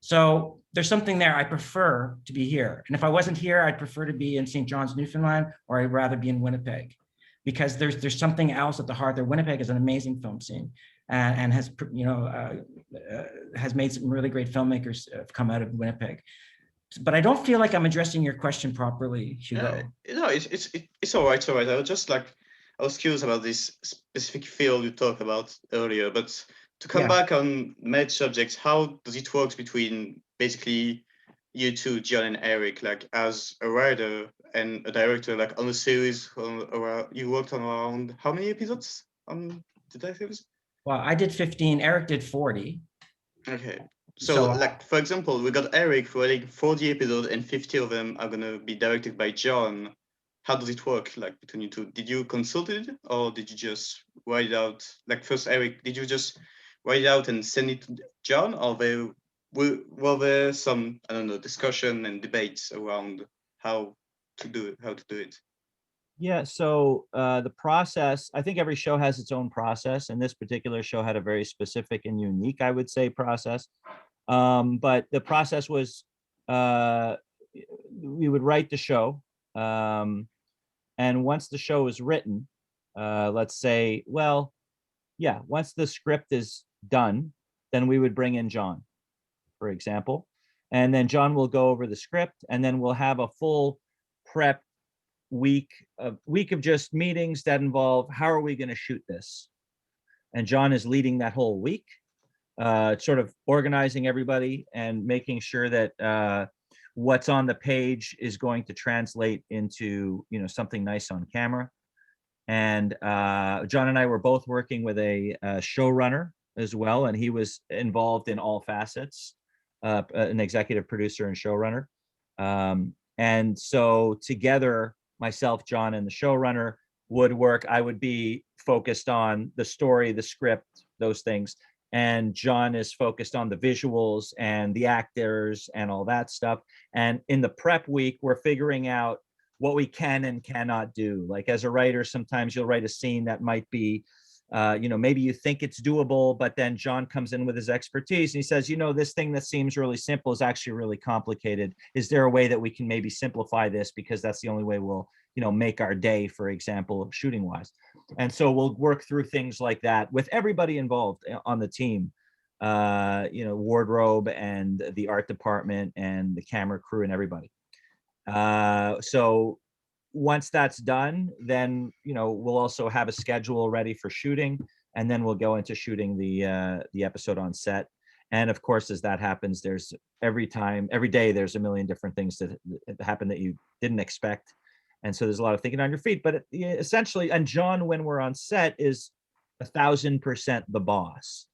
So there's something there. I prefer to be here. And if I wasn't here, I'd prefer to be in St. John's, Newfoundland, or I'd rather be in Winnipeg, because there's something else at the heart there. Winnipeg is an amazing film scene, and has, has made some really great filmmakers come out of Winnipeg. But I don't feel like I'm addressing your question properly, Hugo. No, it's all right. It's all right. I was curious about this specific field you talked about earlier, but to come back on med subjects, how does it work between basically you two, John and Eric, like as a writer and a director, like on a series, you worked on around how many episodes on the series? Well, I did 15, Eric did 40. Okay. So like, for example, we got Eric writing 40 episodes and 50 of them are going to be directed by John. How does it work, like, between you two? Did you consult it, or did you just write it out? Like, first, Eric, did you just write it out and send it to John, or were there some, I don't know, discussion and debates around how to do it? Yeah, so the process, I think every show has its own process, and this particular show had a very specific and unique, I would say, process. But the process was, we would write the show, and once the show is written, let's say, once the script is done, then we would bring in John, for example, and then John will go over the script, and then we'll have a full prep week of just meetings that involve how are we going to shoot this, and John is leading that whole week, sort of organizing everybody and making sure that what's on the page is going to translate into something nice on camera. And John and I were both working with a showrunner as well, and he was involved in all facets, an executive producer and showrunner. And so together, myself, John, and the showrunner would work. I would be focused on the story, the script, those things. And John is focused on the visuals and the actors and all that stuff. And in the prep week, we're figuring out what we can and cannot do. Like, as a writer, sometimes you'll write a scene that might be, maybe you think it's doable, but then John comes in with his expertise and he says, this thing that seems really simple is actually really complicated. Is there a way that we can maybe simplify this? Because that's the only way we'll, make our day, for example, shooting wise. And so we'll work through things like that with everybody involved on the team, wardrobe and the art department and the camera crew and everybody. So once that's done, then, we'll also have a schedule ready for shooting, and then we'll go into shooting the episode on set. And of course, as that happens, there's every day, there's a million different things that happen that you didn't expect. And so there's a lot of thinking on your feet, but essentially, and John, when we're on set, is 1,000% the boss.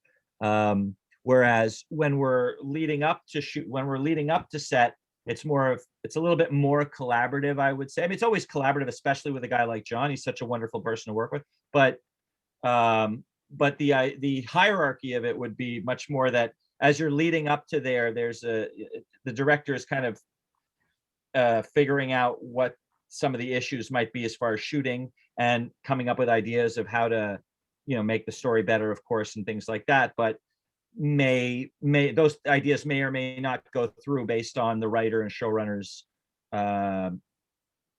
Whereas when we're leading up to set, it's a little bit more collaborative, I would say. I mean, it's always collaborative, especially with a guy like John. He's such a wonderful person to work with. But the hierarchy of it would be much more that as you're leading up to the director is kind of figuring out what some of the issues might be as far as shooting and coming up with ideas of how to, make the story better, of course, and things like that. But those ideas may or may not go through based on the writer and showrunner's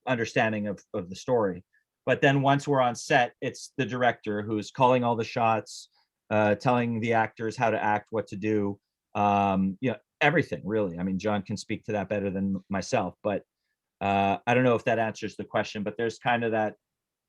understanding of the story. But then once we're on set, it's the director who's calling all the shots, telling the actors how to act, what to do, everything really. I mean, John can speak to that better than myself, but I don't know if that answers the question, but there's kind of that,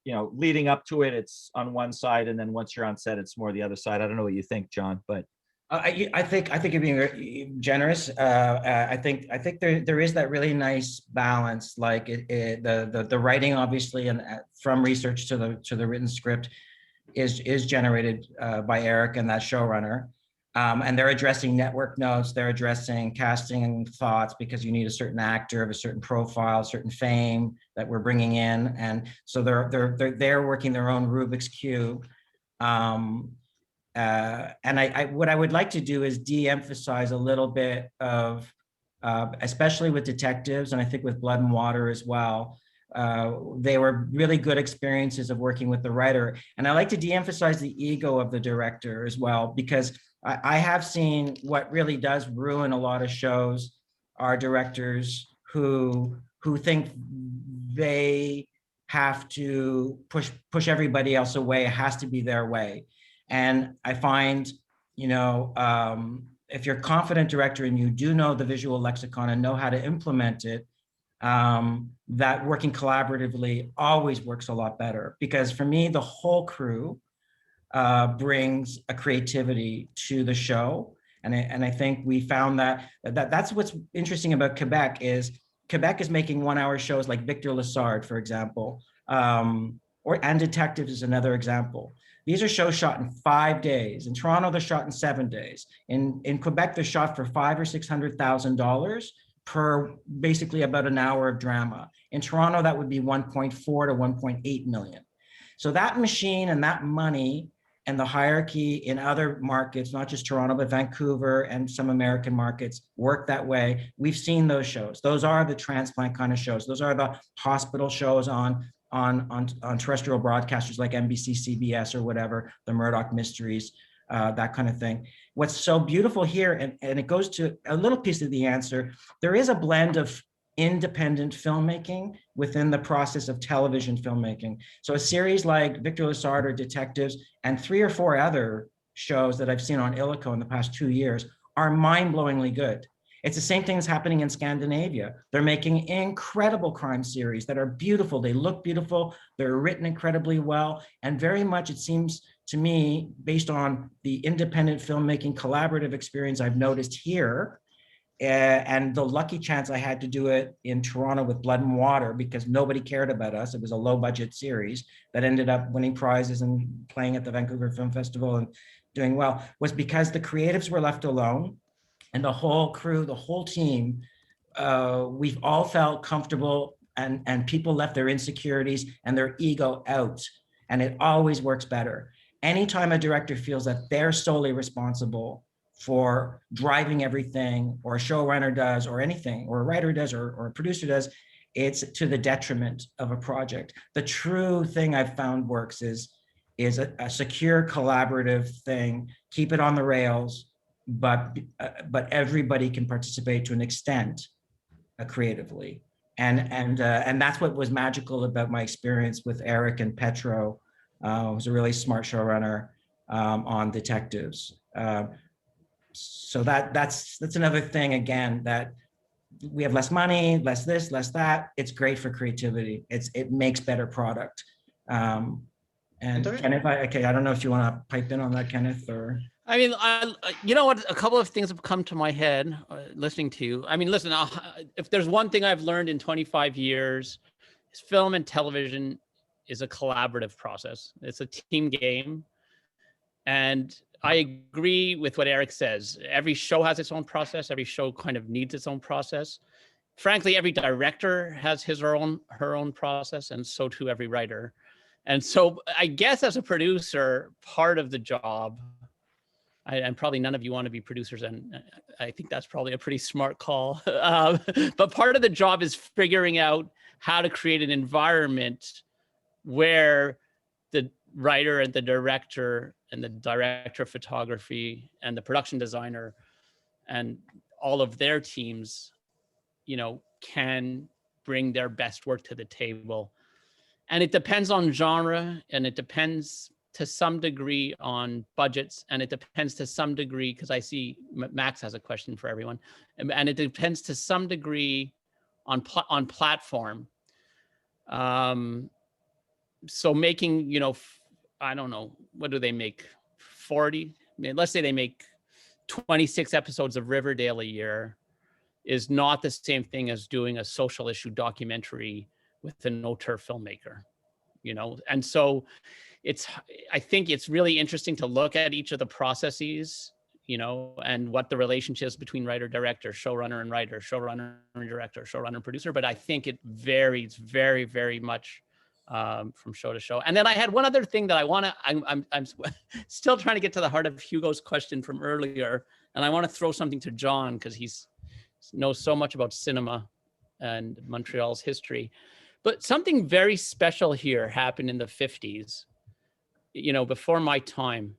leading up to it, it's on one side, and then once you're on set, it's more the other side. I don't know what you think, John, but I think you're being generous. I think there is that really nice balance. Like the writing, obviously, and from research to the written script is generated by Eric and that showrunner, and they're addressing network notes. They're addressing casting and thoughts because you need a certain actor of a certain profile, certain fame that we're bringing in, and so they're working their own Rubik's cube. And I what I would like to do is de-emphasize a little bit of, especially with detectives, and I think with Blood and Water as well. They were really good experiences of working with the writer. And I like to de-emphasize the ego of the director as well, because I have seen what really does ruin a lot of shows are directors who think they have to push everybody else away. It has to be their way. And I find, if you're a confident director and you do know the visual lexicon and know how to implement it, that working collaboratively always works a lot better. Because for me, the whole crew brings a creativity to the show. And I think we found that's what's interesting about Quebec is making 1 hour shows like Victor Lessard, for example, and Detectives is another example. These are shows shot in 5 days. In Toronto, they're shot in 7 days. In Quebec, they're shot for $500,000 or $600,000 per basically about an hour of drama. In Toronto, that would be 1.4 to 1.8 million. So that machine and that money and the hierarchy in other markets, not just Toronto, but Vancouver and some American markets work that way. We've seen those shows. Those are the transplant kind of shows. Those are the hospital shows on terrestrial broadcasters like NBC, CBS, or whatever, the Murdoch Mysteries, that kind of thing. What's so beautiful here, and it goes to a little piece of the answer, there is a blend of independent filmmaking within the process of television filmmaking. So a series like Victor Lessard or Detectives and 3 or 4 other shows that I've seen on Illico in the past 2 years are mind-blowingly good. It's the same thing that's happening in Scandinavia. They're making incredible crime series that are beautiful. They look beautiful. They're written incredibly well. And very much, it seems to me, based on the independent filmmaking collaborative experience I've noticed here, and the lucky chance I had to do it in Toronto with Blood and Water because nobody cared about us. It was a low budget series that ended up winning prizes and playing at the Vancouver Film Festival and doing well, was because the creatives were left alone. And the whole crew, the whole team, we've all felt comfortable, and people left their insecurities and their ego out, and it always works better. Anytime a director feels that they're solely responsible for driving everything, or a showrunner does, or anything, or a writer does, or a producer does, it's to the detriment of a project. The true thing I've found works is a secure collaborative thing, keep it on the rails, but everybody can participate to an extent creatively. And that's what was magical about my experience with Eric and Petro, who's a really smart showrunner on Detectives. So that's another thing, again, that we have less money, less this, less that. It's great for creativity. It makes better product. And Kenneth, I don't know if you want to pipe in on that, Kenneth, or. I mean, you know what? A couple of things have come to my head listening to you. I mean, listen, if there's one thing I've learned in 25 years, is film and television is a collaborative process. It's a team game. And I agree with what Eric says. Every show has its own process. Every show kind of needs its own process. frankly, every director has his or her own process, and so too every writer. And so I guess as a producer, part of the job, and probably none of you want to be producers, and I think that's probably a pretty smart call. But part of the job is figuring out how to create an environment where the writer and the director of photography and the production designer and all of their teams, can bring their best work to the table. And it depends on genre, and it depends to some degree on budgets, and it depends to some degree, because I see Max has a question for everyone, and it depends to some degree on platform. So making, I don't know, what do they make? 40? I mean, let's say they make 26 episodes of Riverdale a year, is not the same thing as doing a social issue documentary with an auteur filmmaker, And so I think it's really interesting to look at each of the processes, and what the relationships between writer, director, showrunner and writer, showrunner and director, showrunner and producer. But I think it varies very, very much from show to show. And then I had one other thing that I'm still trying to get to the heart of Hugo's question from earlier. And I want to throw something to John, because he knows so much about cinema and Montreal's history. But something very special here happened in the 50s, before my time.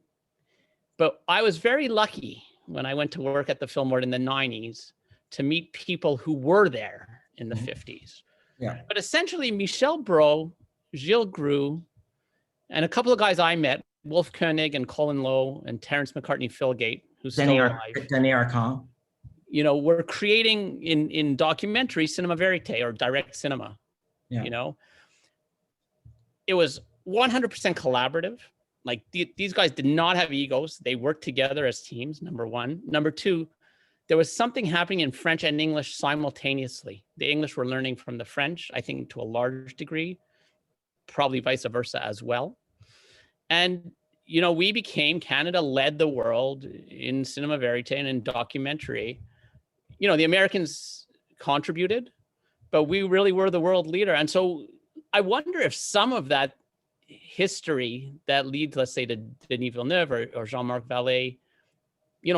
But I was very lucky when I went to work at the Film Board in the 90s to meet people who were there in the 50s. Yeah. But essentially, Michel Brault, Gilles Groux, and a couple of guys I met, Wolf Koenig and Colin Lowe and Terrence McCartney-Philgate, who's still alive. Denis Arcand. We're creating in documentary cinema verite, or direct cinema. Yeah. It was 100% collaborative. Like these guys did not have egos. They worked together as teams, number one. Number two, there was something happening in French and English simultaneously. The English were learning from the French, I think to a large degree, probably vice versa as well. And, Canada led the world in cinema verite and in documentary. The Americans contributed, but we really were the world leader. And so I wonder if some of that history that leads, let's say, to Denis Villeneuve or Jean-Marc Vallée,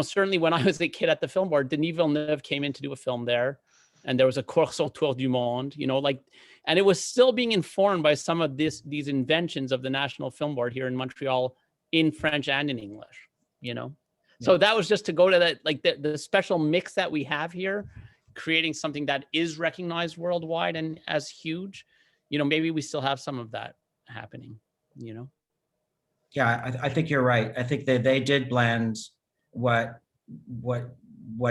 certainly when I was a kid at the Film Board, Denis Villeneuve came in to do a film there, and there was a course autour du monde, and it was still being informed by some of these inventions of the National Film Board here in Montreal in French and in English, So that was just to go to that, like the special mix that we have here, creating something that is recognized worldwide and as huge. Maybe we still have some of that happening, Yeah, I think you're right. I think that they did blend what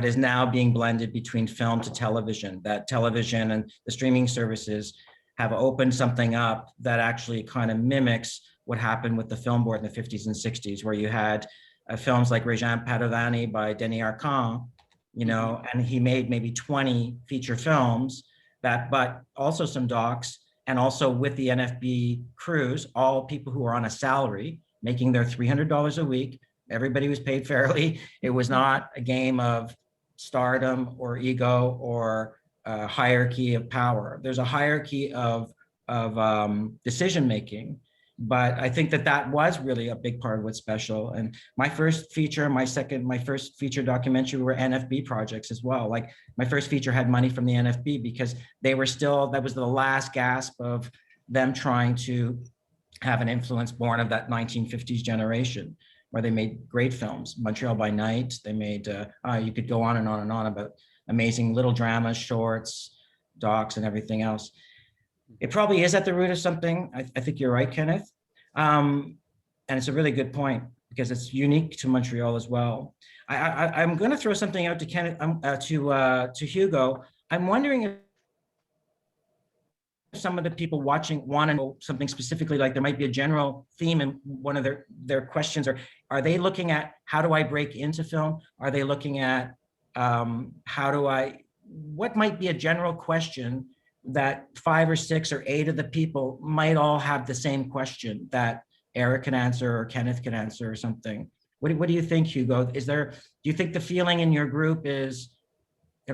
is now being blended between film to television. That television and the streaming services have opened something up that actually kind of mimics what happened with the Film Board in the 50s and 60s, where you had films like Regin Padovani by Denis Arcand, and he made maybe 20 feature films, but also some docs, and also with the NFB crews, all people who were on a salary, making their $300 a week. Everybody was paid fairly. It was not a game of stardom or ego or hierarchy of power. There's a hierarchy of decision-making, but I think that was really a big part of what's special. And my first feature, my first feature documentary were NFB projects as well. Like my first feature had money from the NFB because that was the last gasp of them trying to have an influence born of that 1950s generation, where they made great films. Montreal by Night, they made, you could go on and on and on about amazing little dramas, shorts, docs, and everything else. It probably is at the root of something. I think you're right, Kenneth. And it's a really good point because it's unique to Montreal as well. I'm going to throw something out to Kenneth, to Hugo. I'm wondering if some of the people watching want to know something specifically, like there might be a general theme in one of their questions, or are they looking at how do I break into film? Are they looking at what might be a general question that 5 or 6 or 8 of the people might all have the same question that Eric can answer or Kenneth can answer or something? What do you think, Hugo? Do you think the feeling in your group is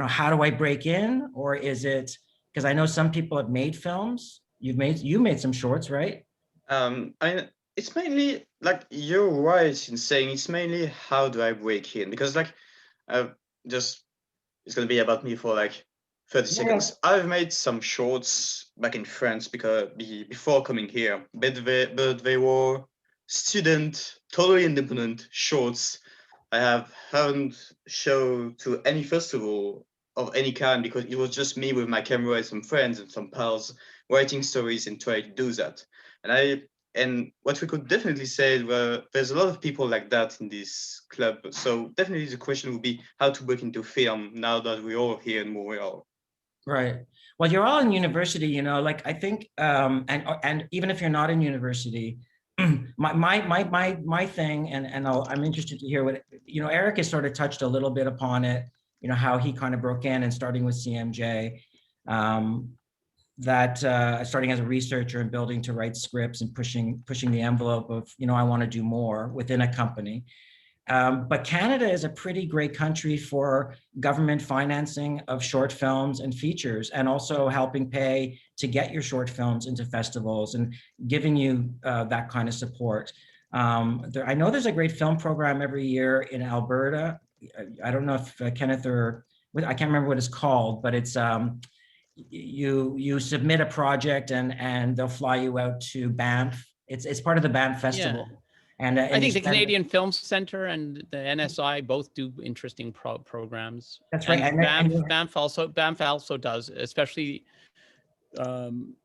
how do I break in? Or is it, because I know some people have made films. You made some shorts, right? It's mainly like, you're right in saying it's mainly how do I break in, because like just it's gonna be about me for like 30 seconds. I've made some shorts back in France because before coming here, but they were student, totally independent shorts. haven't shown to any festival of any kind because it was just me with my camera and some friends and some pals writing stories and trying to do that. And what we could definitely say, there's a lot of people like that in this club. So definitely the question would be how to break into film now that we're all here in Montreal. Right. Well, you're all in university, like I think, and even if you're not in university, my thing, and I'm interested to hear what, Eric has sort of touched a little bit upon it, how he kind of broke in and starting with CMJ, that starting as a researcher and building to write scripts and pushing the envelope of, I want to do more within a company. But Canada is a pretty great country for government financing of short films and features, and also helping pay to get your short films into festivals and giving you that kind of support. I know there's a great film program every year in Alberta. I don't know if Kenneth I can't remember what it's called, but it's you submit a project and they'll fly you out to Banff. It's part of the Banff Festival. Yeah. And I think the Canadian Film Center and the NSI both do interesting programs. That's right. And Banff also does, especially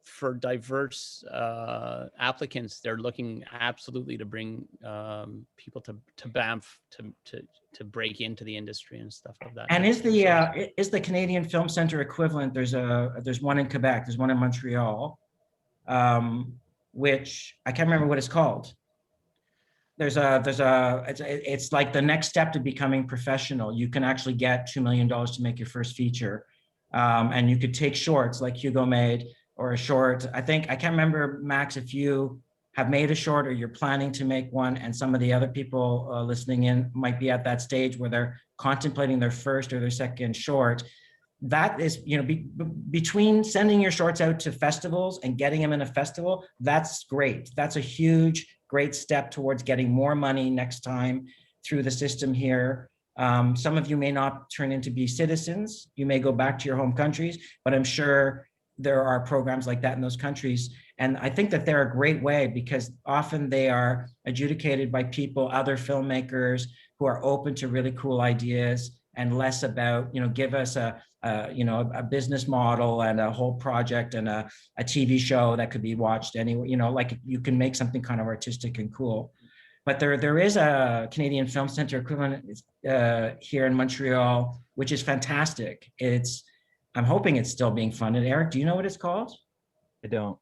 for diverse applicants. They're looking absolutely to bring people to Banff to break into the industry and stuff like that. And is the Canadian Film Center equivalent? There's one in Quebec. There's one in Montreal, which I can't remember what it's called. It's like the next step to becoming professional. You can actually get $2 million to make your first feature. And you could take shorts like Hugo made, or a short. I can't remember, Max, if you have made a short or you're planning to make one, and some of the other people listening in might be at that stage where they're contemplating their first or their second short. That is, between sending your shorts out to festivals and getting them in a festival, that's great. That's a huge, great step towards getting more money next time through the system here. Some of you may not turn into be citizens. You may go back to your home countries, but I'm sure there are programs like that in those countries. And I think that they're a great way, because often they are adjudicated by people, other filmmakers who are open to really cool ideas, and less about, give us a business model and a whole project and a TV show that could be watched anywhere, like you can make something kind of artistic and cool. But there is a Canadian Film Center equivalent here in Montreal, which is fantastic. I'm hoping it's still being funded. Eric, do you know what it's called? I don't.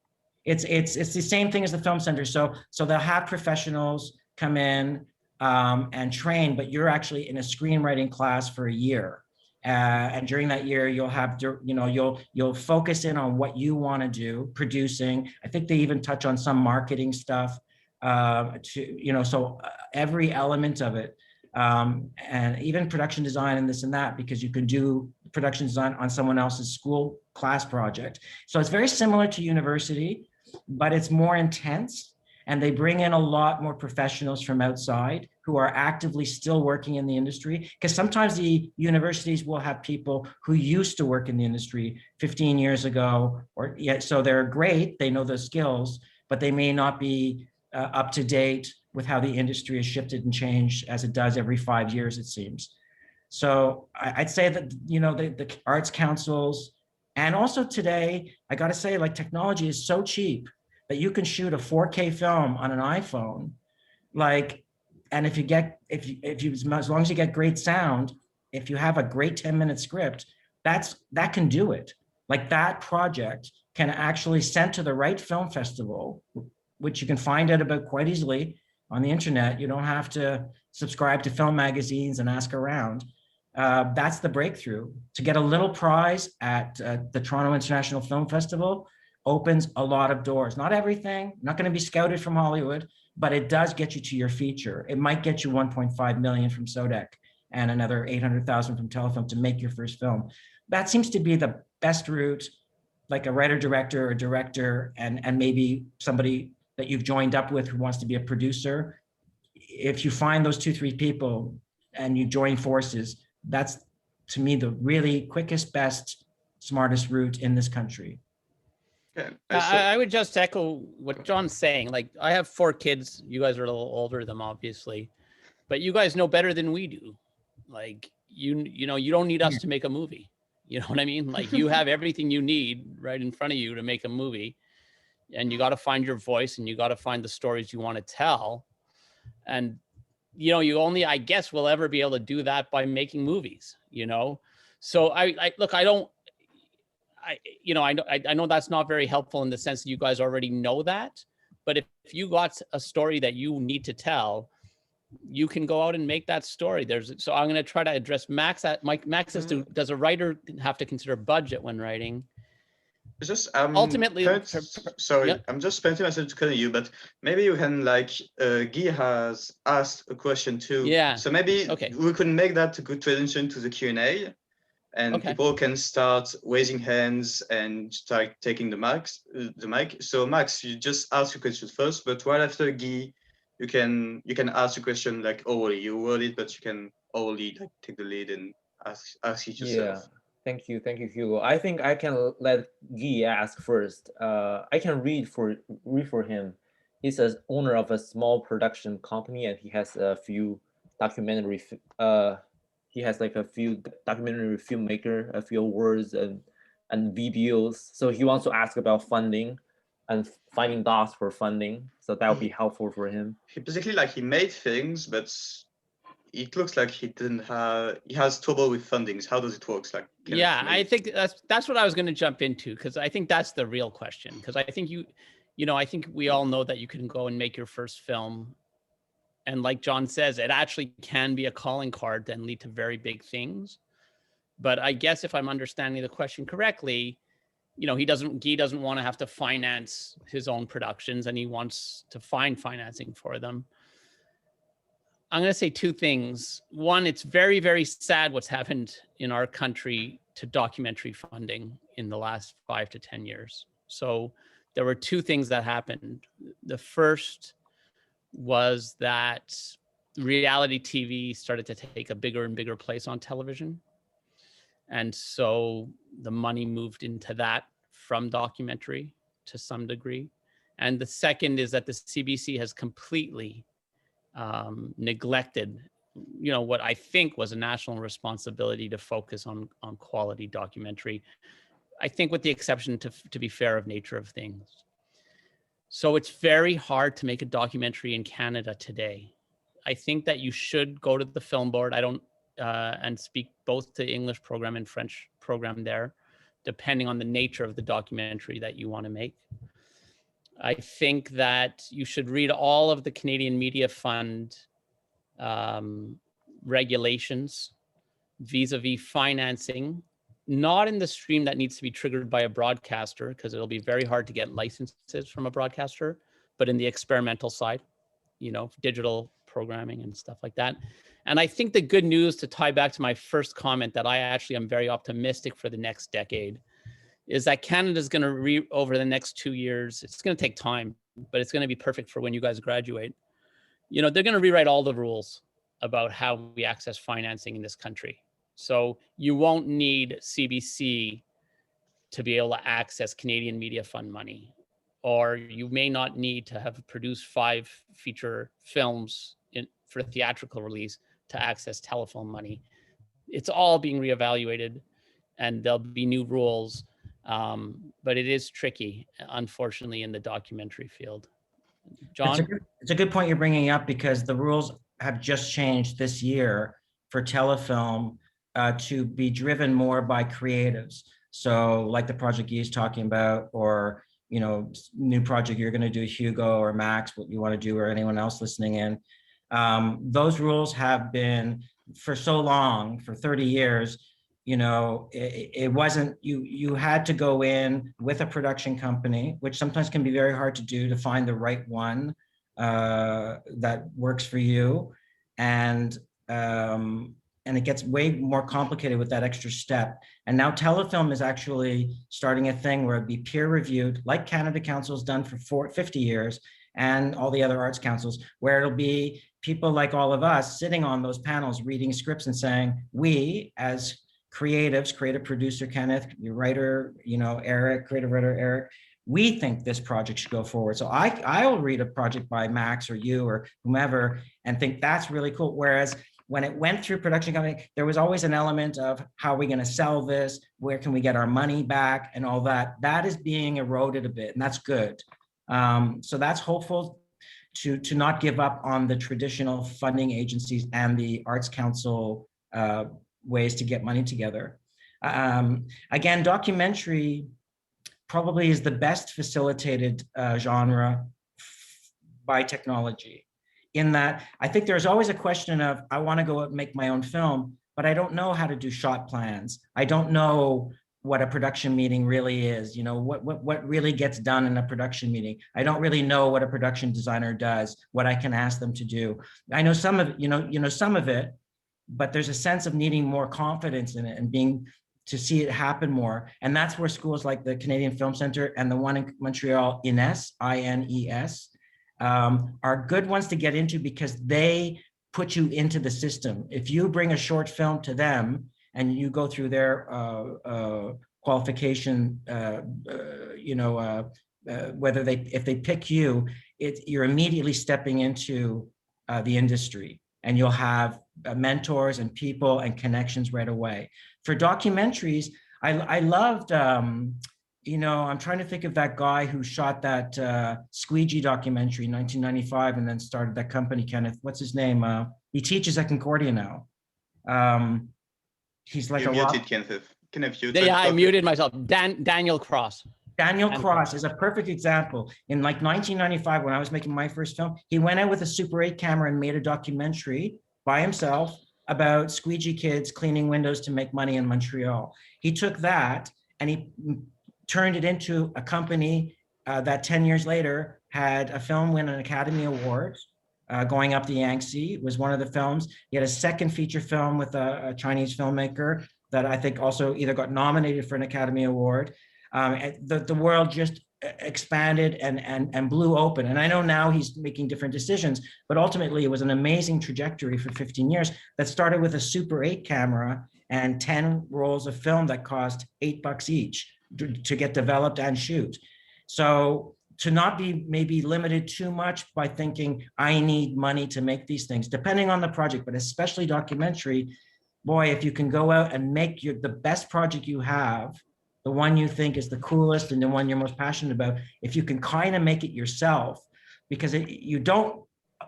It's the same thing as the Film Center. So they'll have professionals come in and train, but you're actually in a screenwriting class for a year. And during that year, you'll have, you'll focus in on what you want to do, producing. I think they even touch on some marketing stuff. So every element of it, and even production design and this and that, because you can do production design on someone else's school class project. So it's very similar to university, but it's more intense, and they bring in a lot more professionals from outside who are actively still working in the industry, because sometimes the universities will have people who used to work in the industry 15 years ago, so they're great, they know the skills, but they may not be up to date with how the industry has shifted and changed, as it does every 5 years, it seems. So I'd say that, the arts councils, and also today, I got to say, like, technology is so cheap that you can shoot a 4K film on an iPhone, and as long as you get great sound, if you have a great 10-minute script, that can do it. Like, that project can actually send to the right film festival, which you can find out about quite easily on the internet. You don't have to subscribe to film magazines and ask around. That's the breakthrough. To get a little prize at the Toronto International Film Festival opens a lot of doors. Not everything, not going to be scouted from Hollywood, but it does get you to your feature. It might get you 1.5 million from Sodec and another 800,000 from telefilm to make your first film. That seems to be the best route, like a writer, director, or director, and maybe somebody that you've joined up with who wants to be a producer. If you find those 2-3 people and you join forces, that's to me the really quickest, best, smartest route in this country. Okay. I would just echo what John's saying. Like, I have 4 kids. You guys are a little older than them, obviously, but you guys know better than we do. Like, you know, you don't need us to make a movie. You know what I mean? Like, you have everything you need right in front of you to make a movie, and you got to find your voice and you got to find the stories you want to tell. And, you know, you only, I guess, will ever be able to do that by making movies, you know? So I look, I know that's not very helpful in the sense that you guys already know that, but if you got a story that you need to tell, you can go out and make that story. So I'm going to try to address Max. Max says, does a writer have to consider budget when writing? It's just Ultimately, sorry, yep. I'm just painting myself to call you, but maybe you can, like, Guy has asked a question too. Yeah. So maybe we could make that a good transition to the Q&A, and people can start raising hands and start taking the mic. So Max, you just ask your question first, but right after Guy, you can ask your question like orally. You word it, but you can orally, like, take the lead and ask it yourself. Yeah. Thank you, Hugo. I think I can let Guy ask first. I can read for him. He's an owner of a small production company, and he has a few documentary. He has like a few documentary filmmaker, a few awards and videos. So he wants to ask about funding and finding dots for funding. So that would be helpful for him. He basically, like, he made things, but it looks like he has trouble with fundings. How does it work? Like, yeah, I think that's what I was going to jump into, because I think that's the real question. Because I think I think we all know that you can go and make your first film, and like John says, it actually can be a calling card and lead to very big things. But I guess if I'm understanding the question correctly, Guy doesn't want to have to finance his own productions, and he wants to find financing for them. I'm going to say 2 things. One, it's very, very sad what's happened in our country to documentary funding in the last 5 to 10 years. So there were 2 things that happened. The first was that reality TV started to take a bigger and bigger place on television. And so the money moved into that from documentary to some degree. And the second is that the CBC has completely neglected, what I think was a national responsibility to focus on quality documentary. I think with the exception, to be fair, of Nature of Things. So it's very hard to make a documentary in Canada today. I think that you should go to the film board. I don't and speak both to English program and French program there, depending on the nature of the documentary that you want to make. I think that you should read all of the Canadian Media Fund regulations vis-a-vis financing, not in the stream that needs to be triggered by a broadcaster, because it'll be very hard to get licenses from a broadcaster, but in the experimental side, digital programming and stuff like that. And I think the good news, to tie back to my first comment, that I actually am very optimistic for the next decade, is that Canada's going to over the next 2 years, it's going to take time, but it's going to be perfect for when you guys graduate. They're going to rewrite all the rules about how we access financing in this country. So you won't need CBC to be able to access Canadian Media Fund money, or you may not need to have produced 5 feature films for theatrical release to access telefilm money. It's all being reevaluated, and there'll be new rules. But it is tricky, unfortunately, in the documentary field. John? It's a good point you're bringing up, because the rules have just changed this year for telefilm to be driven more by creatives. So like the project he's talking about, or new project you're going to do, Hugo or Max, what you want to do, or anyone else listening in. Those rules have been for so long, for 30 years. It wasn't, you had to go in with a production company, which sometimes can be very hard to do, to find the right one that works for you. And and it gets way more complicated with that extra step. And now telefilm is actually starting a thing where it'd be peer reviewed, like Canada Council's done for 50 years, and all the other arts councils, where it'll be people like all of us sitting on those panels, reading scripts and saying, we as creatives, creative producer Kenneth, your writer, Eric, creative writer Eric, we think this project should go forward. So I'll read a project by Max or you or whomever and think that's really cool. Whereas when it went through production company, there was always an element of how are we going to sell this? Where can we get our money back and all that? That is being eroded a bit, and that's good. So that's hopeful to not give up on the traditional funding agencies and the Arts Council ways to get money together. Again, documentary probably is the best facilitated genre by technology, in that I think there's always a question of, I want to go and make my own film, but I don't know how to do shot plans. I don't know what a production meeting really is, what really gets done in a production meeting. I don't really know what a production designer does, what I can ask them to do. I know some of it, some of it, but there's a sense of needing more confidence in it and to see it happen more. And that's where schools like the Canadian Film Centre and the one in Montreal, INES, I-N-E-S, are good ones to get into, because they put you into the system. If you bring a short film to them and you go through their qualification, if they pick you, you're immediately stepping into the industry, and you'll have mentors and people and connections right away. For documentaries, I loved, I'm trying to think of that guy who shot that Squeegee documentary in 1995 and then started that company, Kenneth. What's his name? He teaches at Concordia now. He's like You're muted, Kenneth. Yeah, I muted myself. Daniel Cross. Daniel Cross is a perfect example. In like 1995, when I was making my first film, he went out with a Super 8 camera and made a documentary by himself about squeegee kids cleaning windows to make money in Montreal. He took that and he turned it into a company that 10 years later had a film win an Academy Award, Going Up the Yangtze was one of the films. He had a second feature film with a Chinese filmmaker that I think also either got nominated for an Academy Award. The world just expanded and blew open. And I know now he's making different decisions, but ultimately it was an amazing trajectory for 15 years that started with a Super 8 camera and 10 rolls of film that cost $8 each to get developed and shoot. So to not be maybe limited too much by thinking I need money to make these things, depending on the project, but especially documentary, boy, if you can go out and make the best project you have, the one you think is the coolest and the one you're most passionate about, if you can kind of make it yourself, because you don't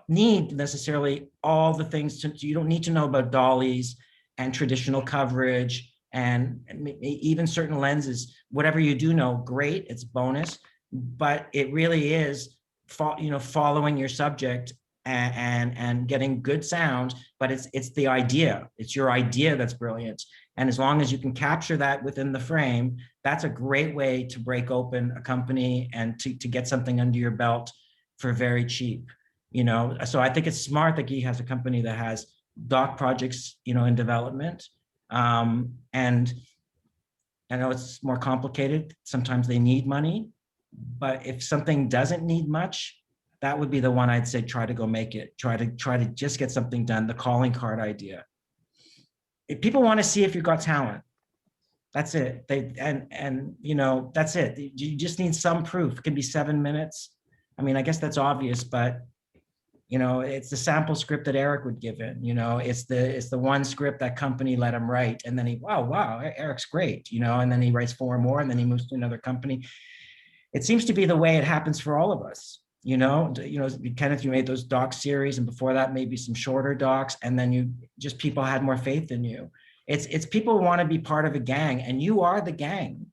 need necessarily all the things, you don't need to know about dollies and traditional coverage and even certain lenses. Whatever you do know, great, it's bonus, but it really is following your subject and getting good sound, but it's the idea, it's your idea that's brilliant. And as long as you can capture that within the frame, that's a great way to break open a company and to get something under your belt for very cheap, So I think it's smart that Guy has a company that has doc projects, in development. And I know it's more complicated. Sometimes they need money, but if something doesn't need much, that would be the one I'd say, try to go make it. Try to just get something done, the calling card idea. If people want to see if you've got talent, that's it. That's it. You just need some proof. It can be 7 minutes. I mean, I guess that's obvious, but it's the sample script that Eric would give in, it's the one script that company let him write. And then wow, Eric's great, and then he writes 4 more and then he moves to another company. It seems to be the way it happens for all of us. Kenneth, you made those doc series, and before that, maybe some shorter docs, and then people had more faith in you. It's people want to be part of a gang, and you are the gang.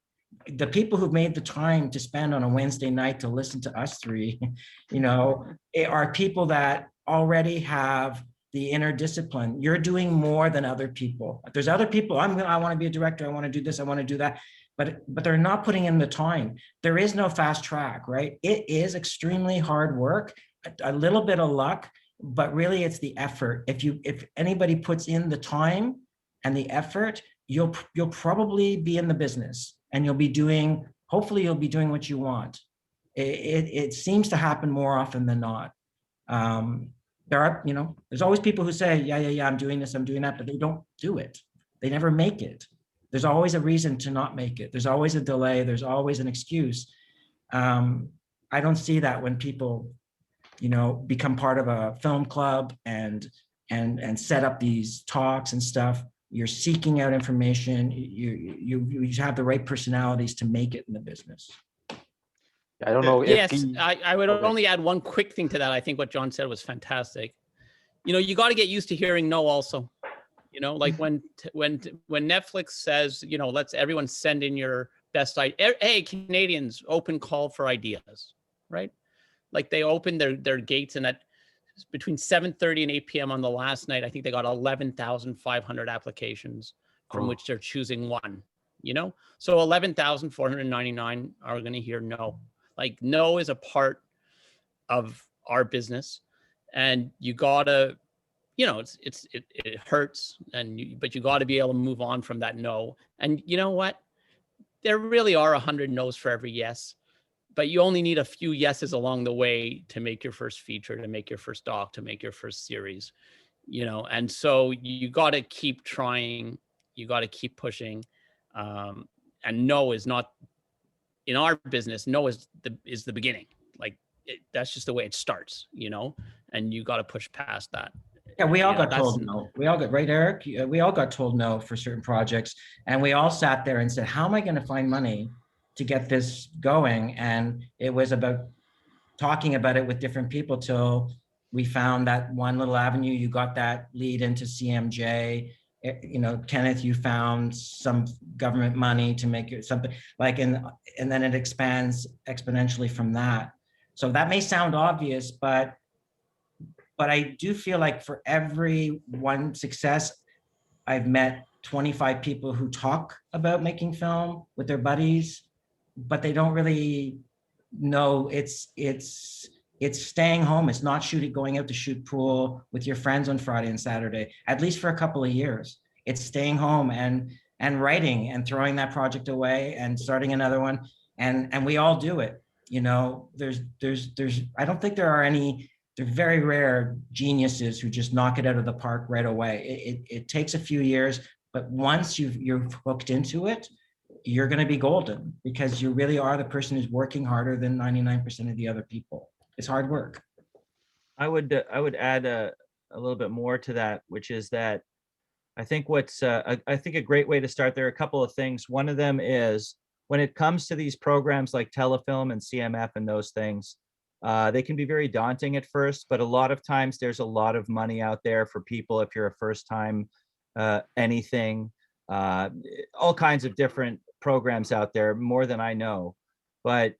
The people who've made the time to spend on a Wednesday night to listen to us three, are people that already have the inner discipline. You're doing more than other people. There's other people, I want to be a director, I want to do this, I want to do that. But they're not putting in the time. There is no fast track, right? It is extremely hard work, a little bit of luck, but really it's the effort. If anybody puts in the time and the effort, you'll probably be in the business, and hopefully you'll be doing what you want. It seems to happen more often than not. There are, there's always people who say, yeah, I'm doing this, I'm doing that, but they don't do it. They never make it. There's always a reason to not make it. There's always a delay. There's always an excuse. I don't see that when people, become part of a film club and set up these talks and stuff. You're seeking out information. You have the right personalities to make it in the business. I don't know. Yes, I would only add one quick thing to that. I think what John said was fantastic. You got to get used to hearing no also. Like when Netflix says, let's everyone send in your best idea. Hey, Canadians, open call for ideas, right? Like they opened their gates, and at between 7:30 and 8 p.m. on the last night, I think they got 11,500 applications from which they're choosing one, So 11,499 are going to hear no. Like no is a part of our business, and you gotta, it hurts, but you got to be able to move on from that no. And you know what? There really are 100 no's for every yes, but you only need a few yeses along the way to make your first feature, to make your first doc, to make your first series, and so you got to keep trying, you got to keep pushing, and no is not, in our business, no is the beginning. Like that's just the way it starts, and you got to push past that. Yeah, we all got told no. We all got, right, Eric? We all got told no for certain projects. And we all sat there and said, how am I going to find money to get this going? And it was about talking about it with different people till we found that one little avenue. You got that lead into CMJ. Kenneth, you found some government money to make it something like, and then it expands exponentially from that. So that may sound obvious, but I do feel like for every one success, I've met 25 people who talk about making film with their buddies, but they don't really know it's staying home. It's not going out to shoot pool with your friends on Friday and Saturday, at least for a couple of years. It's staying home and writing and throwing that project away and starting another one. And we all do it. I don't think there are any. They're very rare geniuses who just knock it out of the park right away. It takes a few years, but once you're hooked into it, you're going to be golden, because you really are the person who's working harder than 99% of the other people. It's hard work. I would add a little bit more to that, which is that I think I think a great way to start, there are a couple of things. One of them is when it comes to these programs like Telefilm and CMF and those things, they can be very daunting at first, but a lot of times there's a lot of money out there for people if you're a first time anything, all kinds of different programs out there, more than I know. But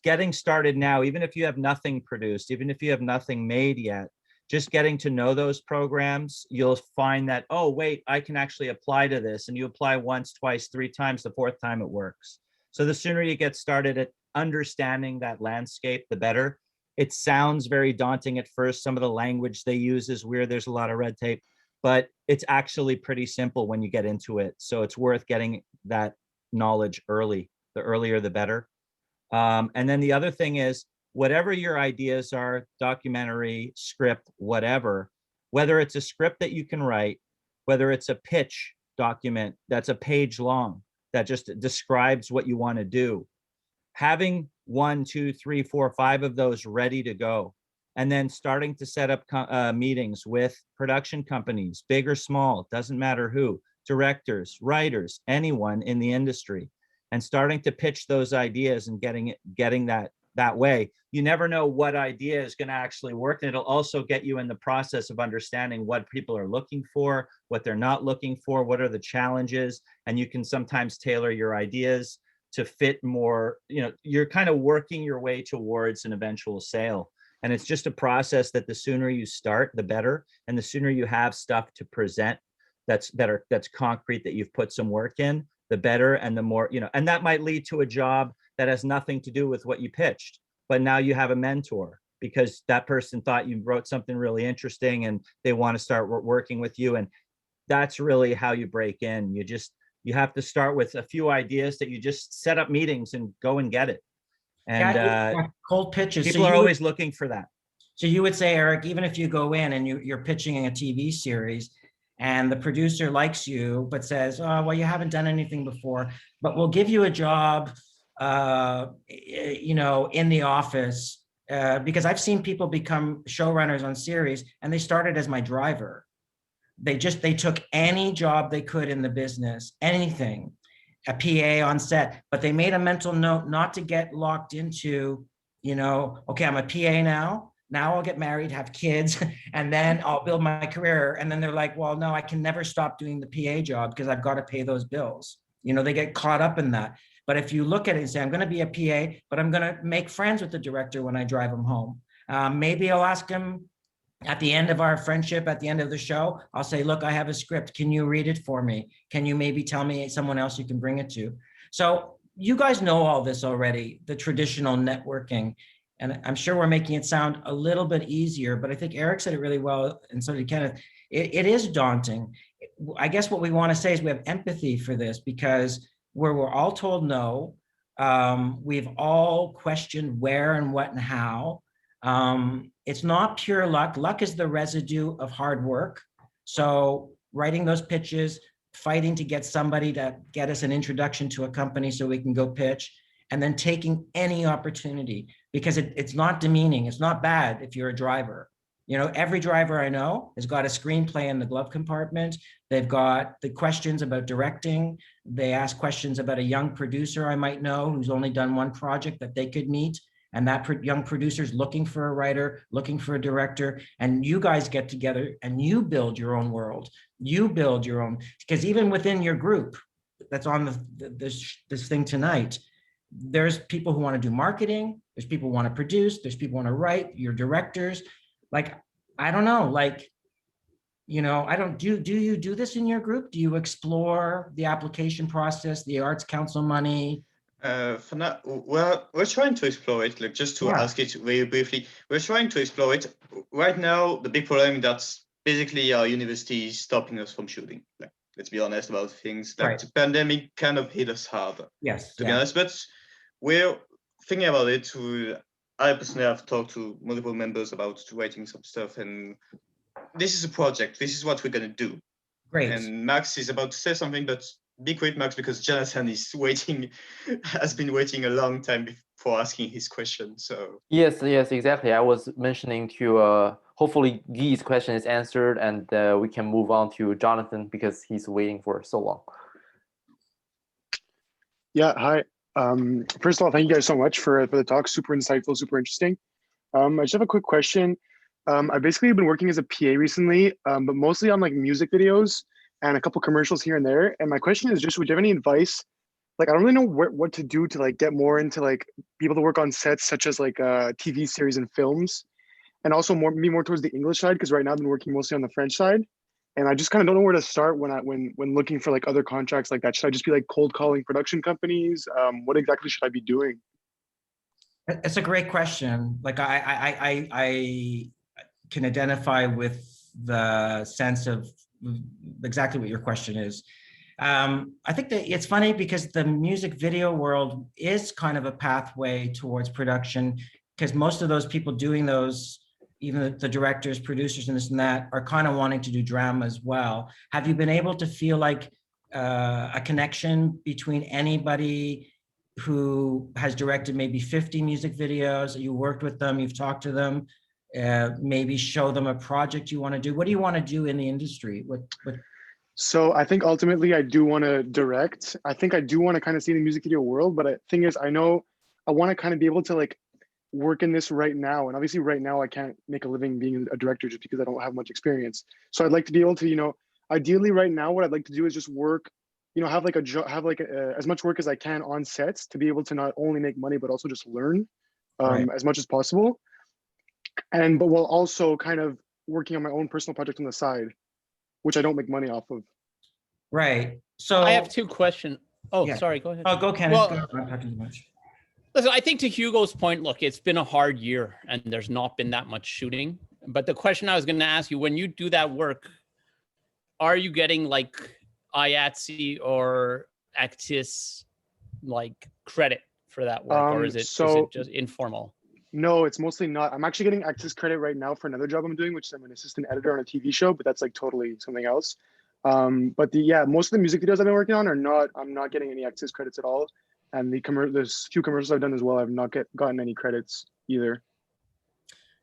getting started now, even if you have nothing produced, even if you have nothing made yet, just getting to know those programs, you'll find that, oh, wait, I can actually apply to this. And you apply once, twice, three times, the fourth time it works. So the sooner you get started at understanding that landscape, the better. It sounds very daunting at first. Some of the language they use is weird. There's a lot of red tape, but it's actually pretty simple when you get into it. So it's worth getting that knowledge early. The earlier, the better. And then the other thing is, whatever your ideas are, documentary, script, whatever, whether it's a script that you can write, whether it's a pitch document that's a page long that just describes what you want to do, having 1, 2, 3, 4, 5 of those ready to go, and then starting to set up meetings with production companies, big or small, doesn't matter who, directors, writers, anyone in the industry, and starting to pitch those ideas and getting that way. You never know what idea is going to actually work. And it'll also get you in the process of understanding what people are looking for, what they're not looking for, what are the challenges, and you can sometimes tailor your ideas to fit more. You're kind of working your way towards an eventual sale. And it's just a process that the sooner you start, the better. And the sooner you have stuff to present that's concrete, that you've put some work in, the better. And the more, and that might lead to a job that has nothing to do with what you pitched, but now you have a mentor, because that person thought you wrote something really interesting and they want to start working with you. And that's really how you break in. You have to start with a few ideas that you just set up meetings and go and get it. And cold pitches. people are always looking for that. So you would say, Eric, even if you go in and you're pitching a TV series and the producer likes you, but says, oh, well, you haven't done anything before, but we'll give you a job, in the office, because I've seen people become showrunners on series and they started as my driver. They took any job they could in the business, anything, a PA on set, but they made a mental note not to get locked into, okay, I'm a PA now I'll get married, have kids, and then I'll build my career. And then they're like, well, no, I can never stop doing the PA job because I've got to pay those bills. They get caught up in that. But if you look at it and say, I'm going to be a PA, but I'm going to make friends with the director when I drive him home. Maybe I'll ask him at the end of our friendship, at the end of the show, I'll say, look, I have a script. Can you read it for me? Can you maybe tell me someone else you can bring it to? So you guys know all this already, the traditional networking. And I'm sure we're making it sound a little bit easier, but I think Eric said it really well, and so did Kenneth. It is daunting. I guess what we want to say is we have empathy for this because we're all told no. We've all questioned where and what and how. It's not pure luck. Luck is the residue of hard work. So writing those pitches, fighting to get somebody to get us an introduction to a company so we can go pitch, and then taking any opportunity, because it's not demeaning. It's not bad if you're a driver. Every driver I know has got a screenplay in the glove compartment. They've got the questions about directing. They ask questions about a young producer I might know who's only done one project that they could meet. And that young producer's looking for a writer, looking for a director. And you guys get together and you build your own world. You build your own, because even within your group that's on this thing tonight, there's people who want to do marketing, there's people who want to produce, there's people who want to write, your directors. I don't know, do you do this in your group? Do you explore the application process, the Arts Council money? For now, we're trying to explore it, just to ask it very briefly. We're trying to explore it. Right now, the big problem that's basically our university is stopping us from shooting. Let's be honest about things. The pandemic kind of hit us hard. Yes. To be honest, but we're thinking about it. I personally have talked to multiple members about writing some stuff, and this is a project. This is what we're going to do. Great. And Max is about to say something, but be quick, Max, because Jonathan is has been waiting a long time before asking his question. So yes, exactly. I was mentioning to hopefully Guy's question is answered, and we can move on to Jonathan because he's waiting for so long. Yeah, hi. First of all, thank you guys so much for the talk. Super insightful, super interesting. I just have a quick question. I've basically been working as a PA recently, but mostly on music videos and a couple commercials here and there. And my question is just, would you have any advice? I don't really know what to do to get more into be able to work on sets such as TV series and films, and also more towards the English side, because right now I've been working mostly on the French side. And I just kind of don't know where to start when looking for other contracts like that. Should I just be cold calling production companies? What exactly should I be doing? It's a great question. I can identify with the sense of exactly what your question is. I think that it's funny because the music video world is kind of a pathway towards production, because most of those people doing those, even the directors, producers, and this and that, are kind of wanting to do drama as well. Have you been able to feel a connection between anybody who has directed maybe 50 music videos? You worked with them, you've talked to them, maybe show them a project you want to do? What do you want to do in the industry? What? So I think ultimately I do want to direct. I think I do want to kind of see the music video world, but the thing is, I know I want to kind of be able to work in this right now. And obviously right now I can't make a living being a director just because I don't have much experience. So I'd like to be able to, ideally right now, what I'd like to do is just work, have as much work as I can on sets to be able to not only make money, but also just learn as much as possible. But while also kind of working on my own personal project on the side, which I don't make money off of. Right. So I have two questions. Oh, yeah. sorry, go ahead. Oh, go, Kenneth. Well, go. I'm talking too much. Listen, I think to Hugo's point, look, it's been a hard year and there's not been that much shooting. But the question I was going to ask you, when you do that work, are you getting like IATSE or Actis like credit for that work, or is it just informal? No, it's mostly not. I'm actually getting Actis credit right now for another job I'm doing, which is I'm an assistant editor on a TV show, but that's like totally something else. But most of the music videos I've been working on I'm not getting any Actis credits at all. And there's few commercials I've done as well. I've not gotten any credits either.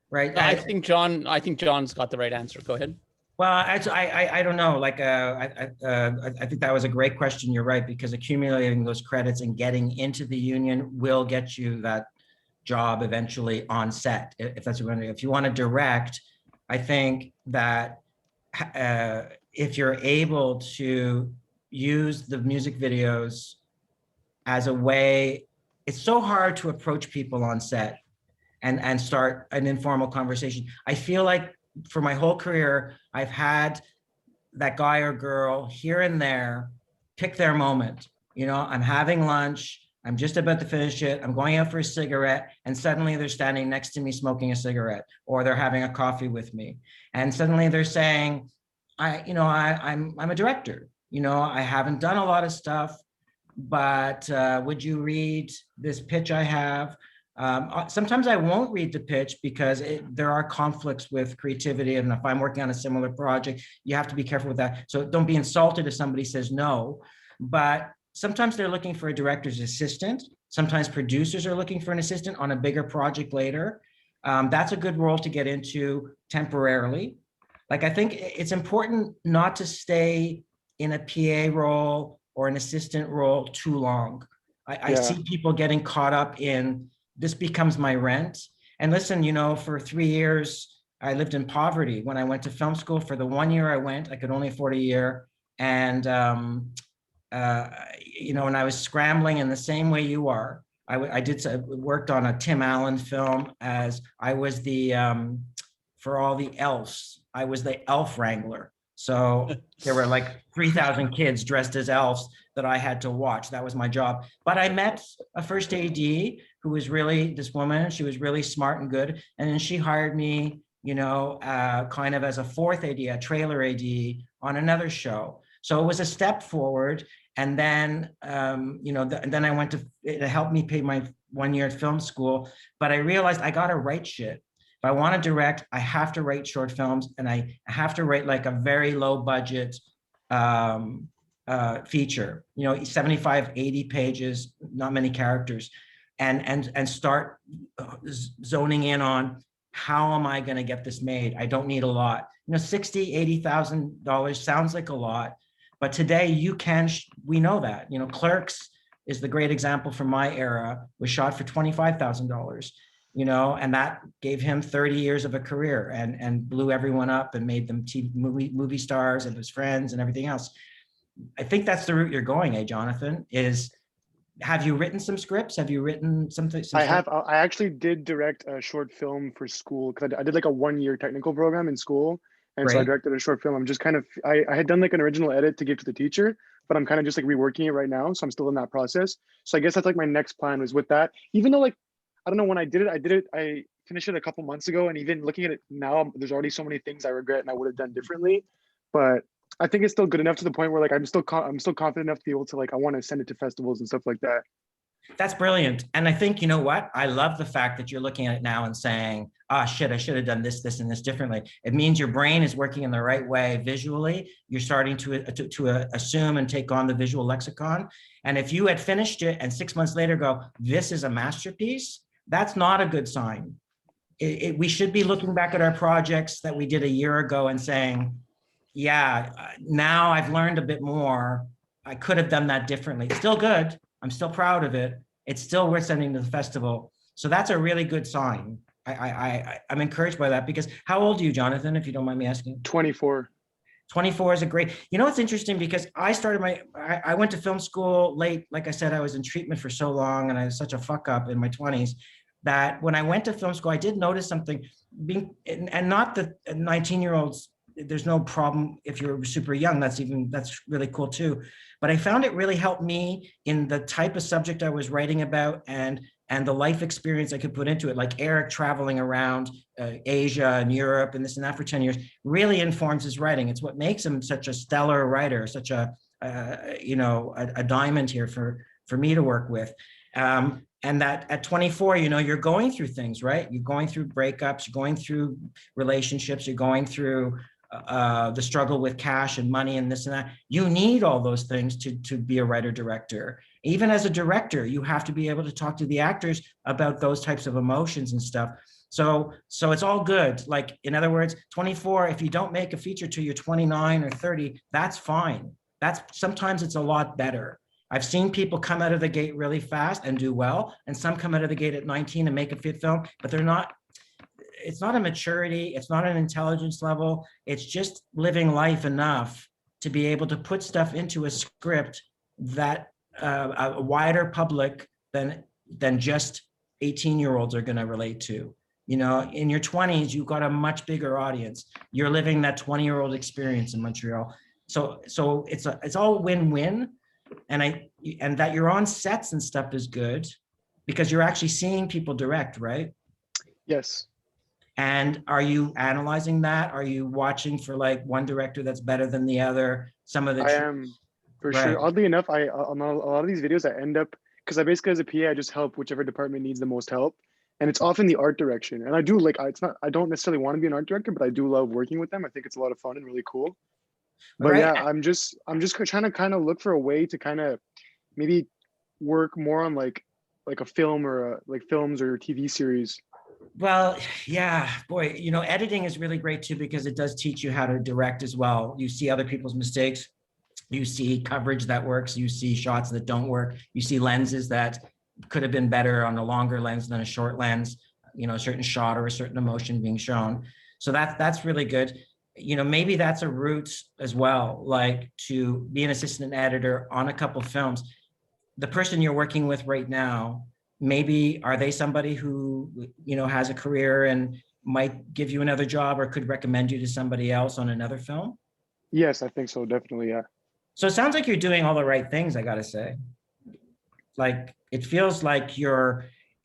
Right. I think John's got the right answer. Go ahead. Well, I don't know. Like, I think that was a great question. You're right, because accumulating those credits and getting into the union will get you that job eventually on set. If that's what if you want to direct, I think that if you're able to use the music videos as a way, it's so hard to approach people on set and start an informal conversation. I feel like for my whole career, I've had that guy or girl here and there pick their moment. You know, I'm having lunch, I'm just about to finish it, I'm going out for a cigarette, and suddenly they're standing next to me smoking a cigarette, or they're having a coffee with me. And suddenly they're saying, I'm a director. You know, I haven't done a lot of stuff, but would you read this pitch I have? Sometimes I won't read the pitch because there are conflicts with creativity. And if I'm working on a similar project, you have to be careful with that. So don't be insulted if somebody says no. But sometimes they're looking for a director's assistant. Sometimes producers are looking for an assistant on a bigger project later. That's a good role to get into temporarily. Like, I think it's important not to stay in a PA role or an assistant role too long. I see people getting caught up in, this becomes my rent. And listen, you know, for 3 years, I lived in poverty. When I went to film school, for the 1 year I went, I could only afford a year. And, you know, and I was scrambling in the same way you are. I worked on a Tim Allen film as I was for all the elves, I was the elf wrangler. So there were like 3,000 kids dressed as elves that I had to watch. That was my job. But I met a first AD who was really, this woman, she was really smart and good. And then she hired me, you know, kind of as a fourth AD, a trailer AD on another show. So it was a step forward. And then, you know, then I went to, it helped me pay my 1 year at film school. But I realized I got to write shit. If I want to direct, I have to write short films, and I have to write like a very low budget feature, you know, 75, 80 pages, not many characters, and start zoning in on how am I going to get this made? I don't need a lot. You know, $60,000, $80,000 sounds like a lot, but today you can, we know that, you know, Clerks is the great example from my era, was shot for $25,000. You know, and that gave him 30 years of a career and blew everyone up and made them movie stars and his friends and everything else. I think that's the route you're going, Jonathan, is, have you written some scripts? Have you written something? I have. I actually did direct a short film for school, because I did like a 1 year technical program in school. And so I directed a short film. I'm just kind of, I had done like an original edit to give to the teacher, but I'm kind of just like reworking it right now. So I'm still in that process. So I guess that's like my next plan was with that, even though like, I don't know, when I finished it a couple months ago, and even looking at it now, there's already so many things I regret and I would have done differently. But I think it's still good enough to the point where like I'm still confident enough to be able to, like, I want to send it to festivals and stuff like that. That's brilliant. And I think, you know what? I love the fact that you're looking at it now and saying, ah, shit, I should have done this, this, and this differently. It means your brain is working in the right way visually. You're starting to assume and take on the visual lexicon. And if you had finished it and 6 months later go, this is a masterpiece, that's not a good sign. We should be looking back at our projects that we did a year ago and saying, yeah, now I've learned a bit more. I could have done that differently. It's still good. I'm still proud of it. It's still worth sending to the festival. So that's a really good sign. I'm encouraged by that, because how old are you, Jonathan, if you don't mind me asking? 24. 24 is a great, you know, it's interesting because I went to film school late. Like I said, I was in treatment for so long and I was such a fuck up in my 20s that when I went to film school, I did notice something and not the 19-year-olds, there's no problem if you're super young, that's really cool too. But I found it really helped me in the type of subject I was writing about and and the life experience I could put into it, like Eric traveling around Asia and Europe and this and that for 10 years, really informs his writing. It's what makes him such a stellar writer, such a diamond here for me to work with. And that at 24, you're going through things, right? You're going through breakups, you're going through relationships, you're going through the struggle with cash and money and this and that. You need all those things to be a writer director. Even as a director, you have to be able to talk to the actors about those types of emotions and stuff. So it's all good. Like, in other words, 24, if you don't make a feature till you're 29 or 30, that's fine. Sometimes it's a lot better. I've seen people come out of the gate really fast and do well, and some come out of the gate at 19 and make a fit film, but it's not a maturity, it's not an intelligence level, it's just living life enough to be able to put stuff into a script that a wider public than just 18-year-olds are going to relate to. In your 20s, you've got a much bigger audience. You're living that 20-year-old experience in Montreal. So it's all win-win. And that you're on sets and stuff is good because you're actually seeing people direct, right? Yes. And are you analyzing that? Are you watching for like one director that's better than the other? I am, for sure. Oddly enough, on a lot of these videos, I end up, because I basically, as a PA, I just help whichever department needs the most help. And it's often the art direction. And I do I don't necessarily want to be an art director, but I do love working with them. I think it's a lot of fun and really cool. But yeah, I'm just trying to kind of look for a way to kind of maybe work more on like a film or like films or TV series. Well, yeah, boy, editing is really great too, because it does teach you how to direct as well. You see other people's mistakes. You see coverage that works. You see shots that don't work. You see lenses that could have been better on a longer lens than a short lens, a certain shot or a certain emotion being shown. So that's really good. Maybe that's a route as well, like to be an assistant editor on a couple films. The person you're working with right now, maybe are they somebody who, has a career and might give you another job or could recommend you to somebody else on another film? Yes, I think so. Definitely. Yeah. So it sounds like you're doing all the right things, I got to say. Like, it feels like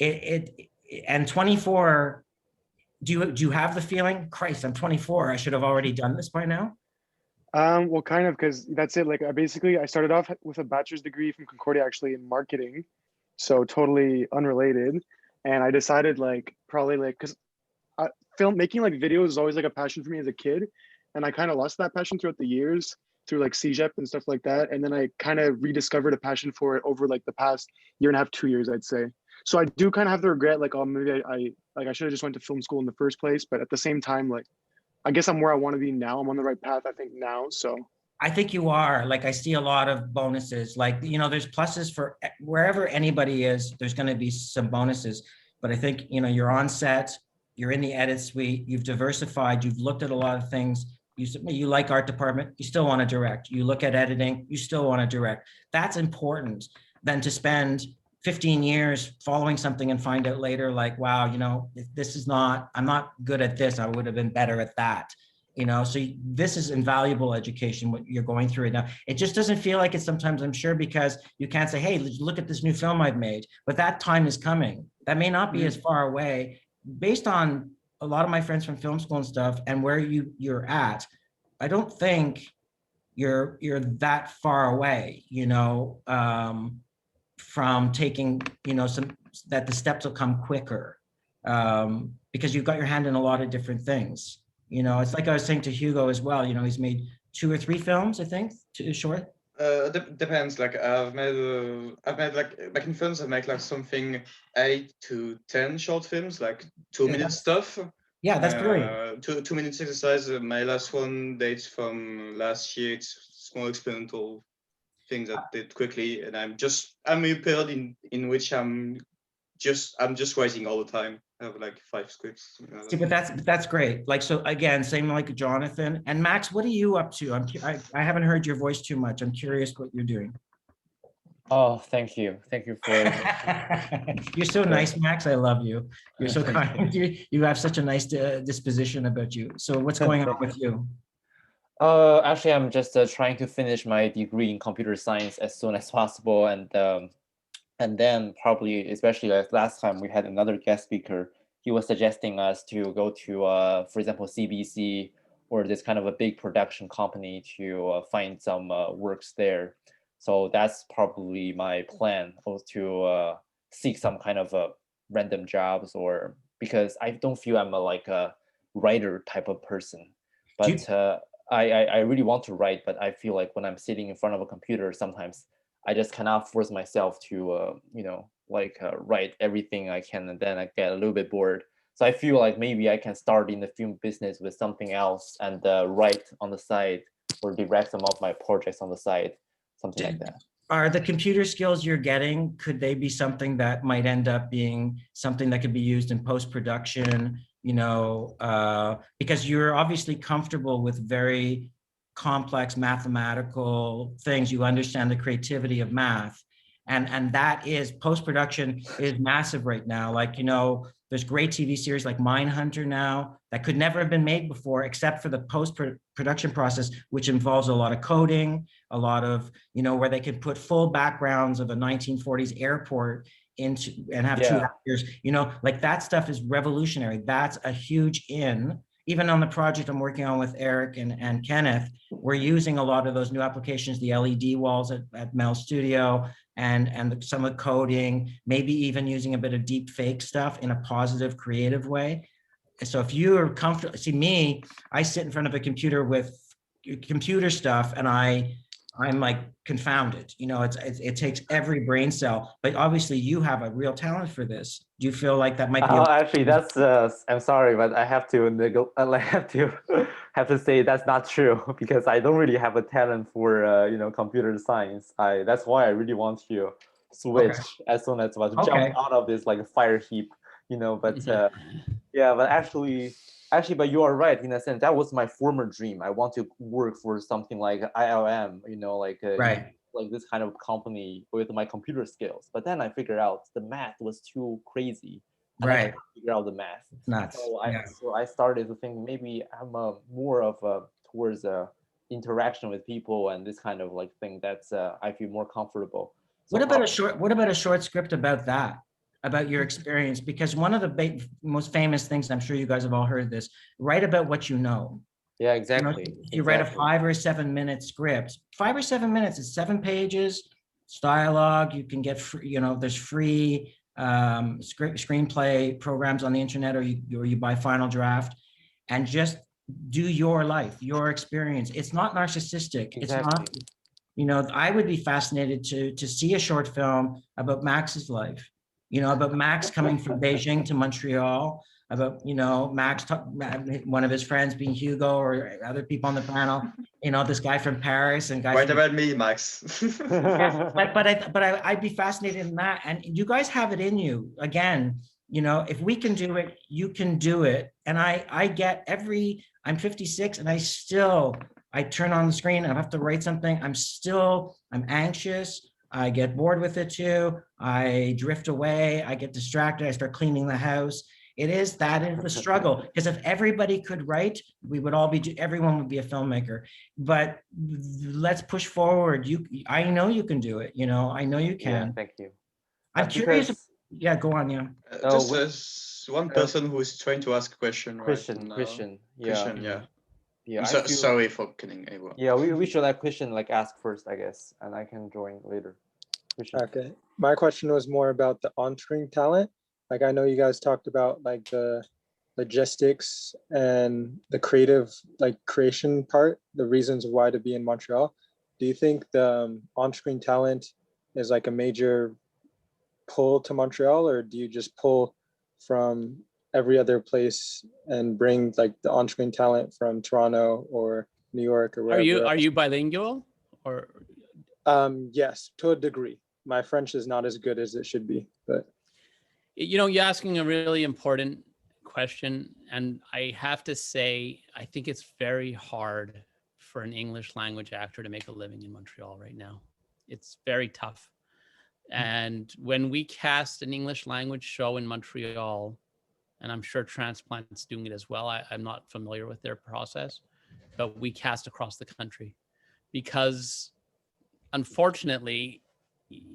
and 24, do you have the feeling, Christ, I'm 24, I should have already done this by now? Well, kind of, because that's it. Like, I started off with a bachelor's degree from Concordia, actually, in marketing. So totally unrelated. And I decided because making like videos is always like a passion for me as a kid. And I kind of lost that passion throughout the years through like CJEP and stuff like that. And then I kind of rediscovered a passion for it over like the past year and a half, 2 years, I'd say. So I do kind of have the regret, like, oh, maybe I should have just went to film school in the first place. But at the same time, like, I guess I'm where I want to be now. I'm on the right path, I think, now. So I think you are. Like, I see a lot of bonuses. Like, there's pluses for wherever anybody is, there's going to be some bonuses. But I think, you're on set, you're in the edit suite, you've diversified, you've looked at a lot of things. You like art department, you still want to direct. You look at editing, you still want to direct. That's important than to spend 15 years following something and find out later, like, wow, I'm not good at this. I would have been better at that. So this is invaluable education, what you're going through right now. It just doesn't feel like it sometimes, I'm sure, because you can't say, hey, look at this new film I've made, but that time is coming. That may not be as far away. Based on a lot of my friends from film school and stuff and where you're at, I don't think you're that far away, from taking, that the steps will come quicker, because you've got your hand in a lot of different things. It's like I was saying to Hugo as well, he's made 2 or 3 films, I think, short. Depends. Like, I've made like making films. I make like something 8 to 10 short films, like 2-minute stuff. Yeah, that's brilliant. 2 minutes exercise. My last one dates from last year. It's small experimental things I did quickly, and I'm a period in which I'm just writing all the time. I have like 5 scripts. See, but that's great. Like, so again, same like Jonathan and Max. What are you up to? I haven't heard your voice too much. I'm curious what you're doing. Oh, thank you for. You're so nice, Max. I love you. You're so kind. You have such a nice disposition about you. So what's going on with you? Actually, I'm just trying to finish my degree in computer science as soon as possible, and And then probably, especially like last time we had another guest speaker, he was suggesting us to go to, for example, CBC or this kind of a big production company to find some works there. So that's probably my plan, was to seek some kind of random jobs, or because I don't feel I'm like a writer type of person. But I really want to write, but I feel like when I'm sitting in front of a computer, sometimes I just cannot force myself to, write everything I can, and then I get a little bit bored. So I feel like maybe I can start in the film business with something else and write on the side, or direct some of my projects on the side, something like that. Are the computer skills you're getting, could they be something that might end up being something that could be used in post-production, because you're obviously comfortable with very complex mathematical things. You understand the creativity of math. And that is, post-production is massive right now. Like, there's great TV series like Mindhunter now that could never have been made before, except for the post-production process, which involves a lot of coding, a lot of, where they could put full backgrounds of a 1940s airport into and have two actors, like that stuff is revolutionary. That's a huge even on the project I'm working on with Eric and Kenneth, we're using a lot of those new applications, the LED walls at Mel Studio, and some of the coding, maybe even using a bit of deep fake stuff in a positive, creative way. So if you're comfortable, see me, I sit in front of a computer with computer stuff, and I'm like confounded. It takes every brain cell, but obviously you have a real talent for this. Do you feel like that might be? Actually, that's I'm sorry, but I have to have to say that's not true, because I don't really have a talent for computer science. That's why I really want to switch as soon as possible, jump out of this like fire heap, But but actually, but you are right in a sense. That was my former dream. I want to work for something like ILM, like this kind of company with my computer skills. But then I figured out the math was too crazy. And I couldn't figure out the math. Nuts. So I started to think maybe I'm more of towards interaction with people and this kind of like thing that's I feel more comfortable. So what about a short script about that? About your experience, because one of the most famous things, I'm sure you guys have all heard this, write about what you know. Yeah, exactly. You write a 5 or 7 minute script, 5 or 7 minutes, it's 7 pages, it's dialogue. You can get free, there's free screenplay programs on the internet, or you buy Final Draft, and just do your life, your experience. It's not narcissistic. Exactly. It's not, I would be fascinated to see a short film about Max's life. About Max coming from Beijing to Montreal, about, Max, one of his friends being Hugo, or other people on the panel, this guy from Paris and guys. Right about me, Max. but I'd be fascinated in that. And you guys have it in you. Again, if we can do it, you can do it. And I'm 56 and I turn on the screen and I have to write something. I'm anxious. I get bored with it too. I drift away. I get distracted. I start cleaning the house. That is the struggle. Because if everybody could write, everyone would be a filmmaker. But let's push forward. I know you can do it. I know you can. Yeah, thank you. I'm curious. Yeah, go on. Yeah. Just one person who is trying to ask a question. Christian. Yeah. Christian, yeah. Yeah. Sorry for kidding anyone. Yeah, we should let Christian ask first, I guess, and I can join later. Christian. Okay. My question was more about the on-screen talent. Like, I know you guys talked about like the logistics and the creative creation part, the reasons why to be in Montreal. Do you think the on-screen talent is like a major pull to Montreal, or do you just pull from every other place and bring like the on-screen talent from Toronto or New York or wherever? Are you bilingual or? Yes, to a degree. My French is not as good as it should be, but. You're asking a really important question. And I have to say, I think it's very hard for an English language actor to make a living in Montreal right now. It's very tough. And when we cast an English language show in Montreal, and I'm sure Transplant's doing it as well, I'm not familiar with their process, but we cast across the country because unfortunately,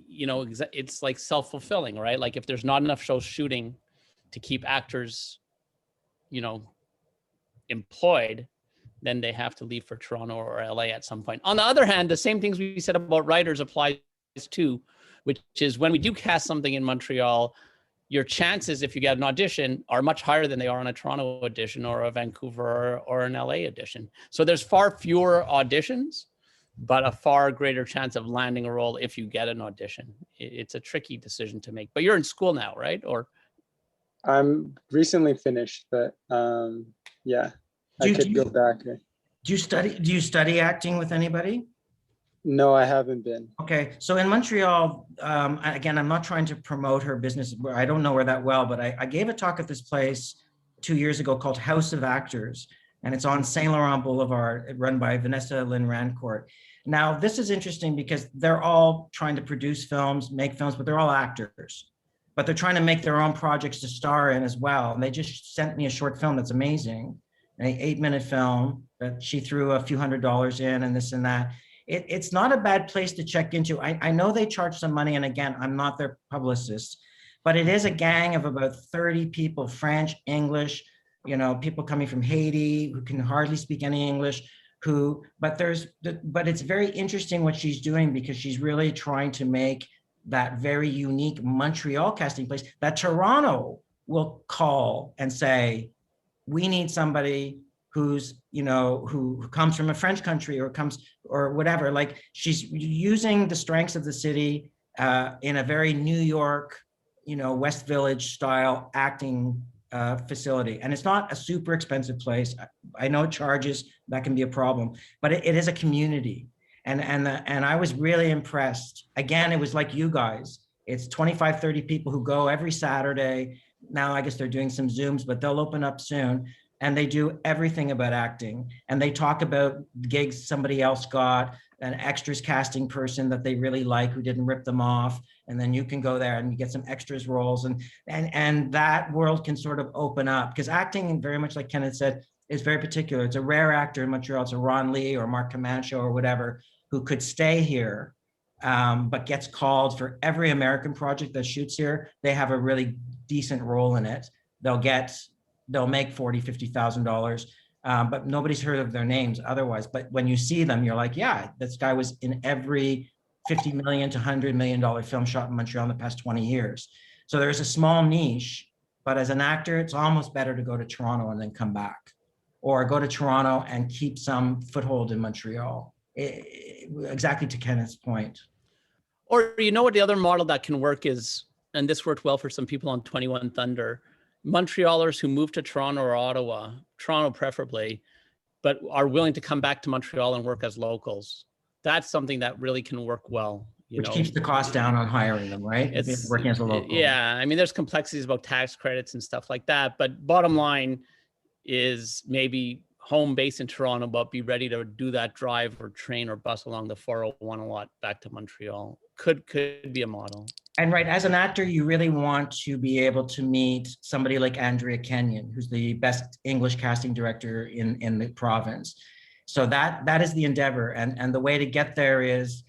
it's like self-fulfilling, right? Like if there's not enough shows shooting to keep actors, employed, then they have to leave for Toronto or LA at some point. On the other hand, the same things we said about writers applies too, which is when we do cast something in Montreal, your chances, if you get an audition, are much higher than they are on a Toronto audition or a Vancouver or an LA audition. So there's far fewer auditions, but a far greater chance of landing a role if you get an audition. It's a tricky decision to make. But you're in school now, right? Or I'm recently finished, but yeah, I could go back. Do you study acting with anybody? No, I haven't been. Okay, so in Montreal, again, I'm not trying to promote her business. I don't know her that well, but I gave a talk at this place 2 years ago called House of Actors, and it's on Saint Laurent Boulevard, run by Vanessa Lynn Rancourt. Now, this is interesting because they're all trying to produce films, make films, but they're all actors. But they're trying to make their own projects to star in as well. And they just sent me a short film that's amazing, an 8-minute film that she threw a few $100s in and this and that. It's not a bad place to check into. I know they charge some money, and again, I'm not their publicist, but it is a gang of about 30 people, French, English, people coming from Haiti who can hardly speak any English, but it's very interesting what she's doing, because she's really trying to make that very unique Montreal casting place that Toronto will call and say, we need somebody who's, who comes from a French country or whatever. Like, she's using the strengths of the city in a very New York, West Village style acting facility. And it's not a super expensive place. I know it charges, that can be a problem, but it is a community. And I was really impressed. Again, it was like you guys. It's 25, 30 people who go every Saturday. Now, I guess they're doing some Zooms, but they'll open up soon. And they do everything about acting. And they talk about gigs somebody else got, an extras casting person that they really like who didn't rip them off. And then you can go there and you get some extras roles. And that world can sort of open up, because acting, very much like Kenneth said, is very particular. It's a rare actor in Montreal. It's a Ron Lee or Mark Camacho or whatever, who could stay here, but gets called for every American project that shoots here. They have a really decent role in it. They'll make $40,000, $50,000, but nobody's heard of their names otherwise. But when you see them, you're like, yeah, this guy was in every $50 million to $100 million film shot in Montreal in the past 20 years. So there's a small niche, but as an actor, it's almost better to go to Toronto and then come back, or go to Toronto and keep some foothold in Montreal. Exactly to Kenneth's point. Or what the other model that can work is, and this worked well for some people on 21 Thunder, Montrealers who move to Toronto or Ottawa, Toronto preferably, but are willing to come back to Montreal and work as locals. That's something that really can work well. Which keeps the cost down on hiring them, right? It's working as a local. Yeah, I mean, there's complexities about tax credits and stuff like that, but bottom line is maybe home base in Toronto, but be ready to do that drive or train or bus along the 401 a lot back to Montreal. Could be a model. And right, as an actor, you really want to be able to meet somebody like Andrea Kenyon, who's the best English casting director in the province. So that is the endeavor. And the way to get there is,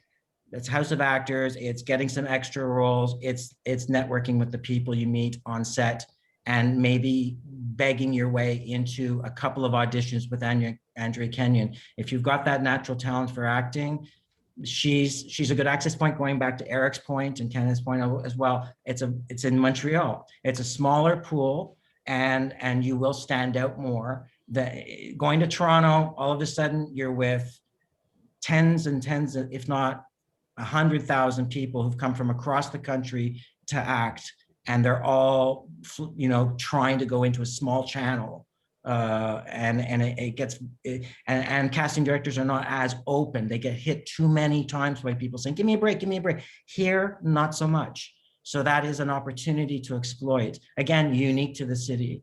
it's House of Actors, it's getting some extra roles, it's networking with the people you meet on set, and maybe begging your way into a couple of auditions with Andrea Kenyon. If you've got that natural talent for acting, she's a good access point, going back to Eric's point and Kenneth's point as well. It's in Montreal. It's a smaller pool, and you will stand out more. Going to Toronto, all of a sudden you're with tens and tens, if not 100,000 people who've come from across the country to act, and they're all, trying to go into a small channel. And casting directors are not as open. They get hit too many times by people saying, give me a break, give me a break. Here, not so much. So that is an opportunity to exploit. Again, unique to the city.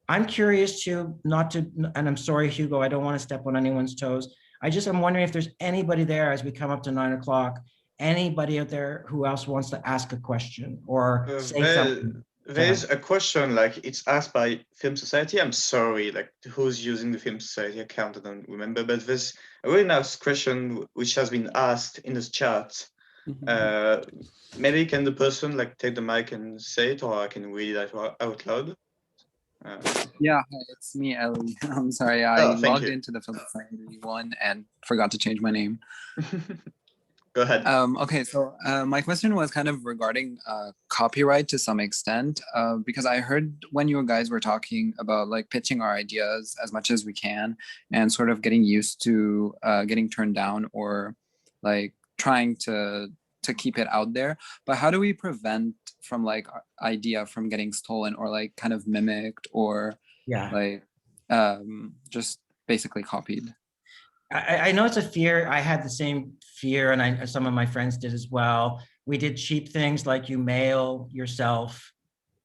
I'm curious to, and I'm sorry, Hugo, I don't want to step on anyone's toes. I'm wondering if there's anybody there as we come up to 9 o'clock, anybody out there who else wants to ask a question or say something. There's a question, like, it's asked by Film Society. I'm sorry, like, who's using the Film Society account? I don't remember, but there's a really nice question which has been asked in the chat. Maybe can the person like take the mic and say it, or I can read it out loud? Yeah, hi, it's me, Ellie. I'm sorry, I logged into the Film Society one and forgot to change my name. Go ahead. Okay, so my question was kind of regarding copyright to some extent, because I heard when you guys were talking about like pitching our ideas as much as we can and sort of getting used to getting turned down or like trying to keep it out there. But how do we prevent from like our idea from getting stolen or like kind of mimicked or like just basically copied? I know it's a fear. I had the same fear, and some of my friends did as well. We did cheap things like you mail yourself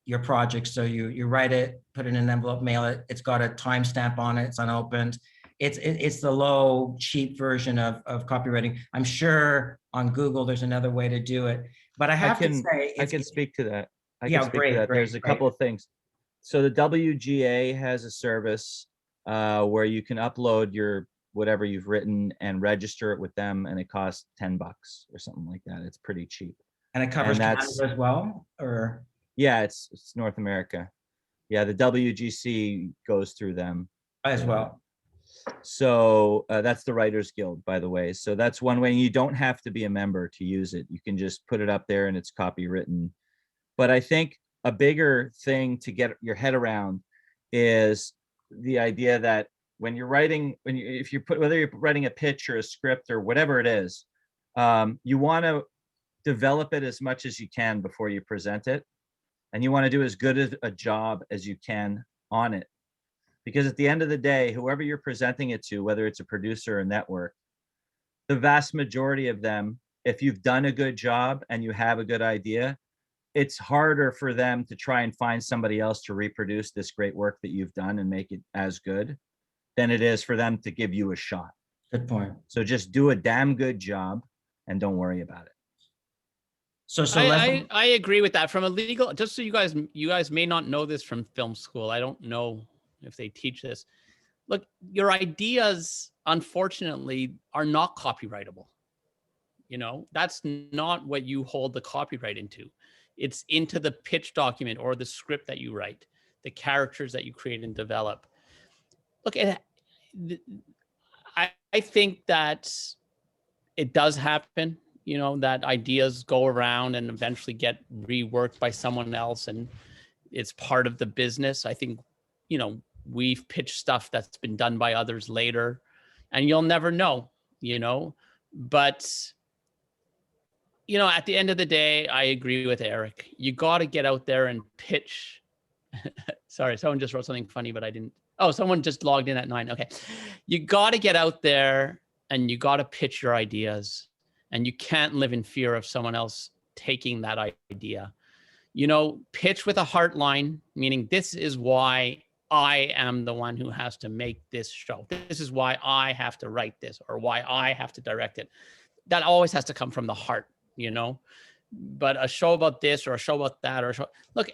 your project. So you write it, put it in an envelope, mail it. It's got a timestamp on it. It's unopened. It's the low, cheap version of copywriting. I'm sure on Google there's another way to do it. But I have to say, I can speak to that. Great. There's a couple of things. So the WGA has a service where you can upload your whatever you've written and register it with them, and it costs $10 or something like that. It's pretty cheap. And it covers Canada as well, or? Yeah, it's North America. Yeah, the WGC goes through them as well. So that's the Writers Guild, by the way. So that's one way. You don't have to be a member to use it. You can just put it up there and it's copywritten. But I think a bigger thing to get your head around is the idea that when you're writing, whether you're writing a pitch or a script or whatever it is, you want to develop it as much as you can before you present it, and you want to do as good a job as you can on it, because at the end of the day, whoever you're presenting it to, whether it's a producer or a network, the vast majority of them, if you've done a good job and you have a good idea, it's harder for them to try and find somebody else to reproduce this great work that you've done and make it as good than it is for them to give you a shot. Good point. So just do a damn good job and don't worry about it. So I agree with that. From a legal, just so you guys may not know this from film school. I don't know if they teach this. Look, your ideas, unfortunately, are not copyrightable. You know, that's not what you hold the copyright into. It's into the pitch document or the script that you write, the characters that you create and develop. Look, I think that it does happen, you know, that ideas go around and eventually get reworked by someone else, and it's part of the business. I think, you know, we've pitched stuff that's been done by others later, and you'll never know, you know. But, you know, at the end of the day, I agree with Eric. You got to get out there and pitch. Sorry, someone just wrote something funny, but I didn't. Oh, someone just logged in at 9. Okay. You got to get out there and you got to pitch your ideas, and you can't live in fear of someone else taking that idea. You know, pitch with a heart line, meaning this is why I am the one who has to make this show. This is why I have to write this, or why I have to direct it. That always has to come from the heart, you know. But a show about this or a show about that, or a show, look,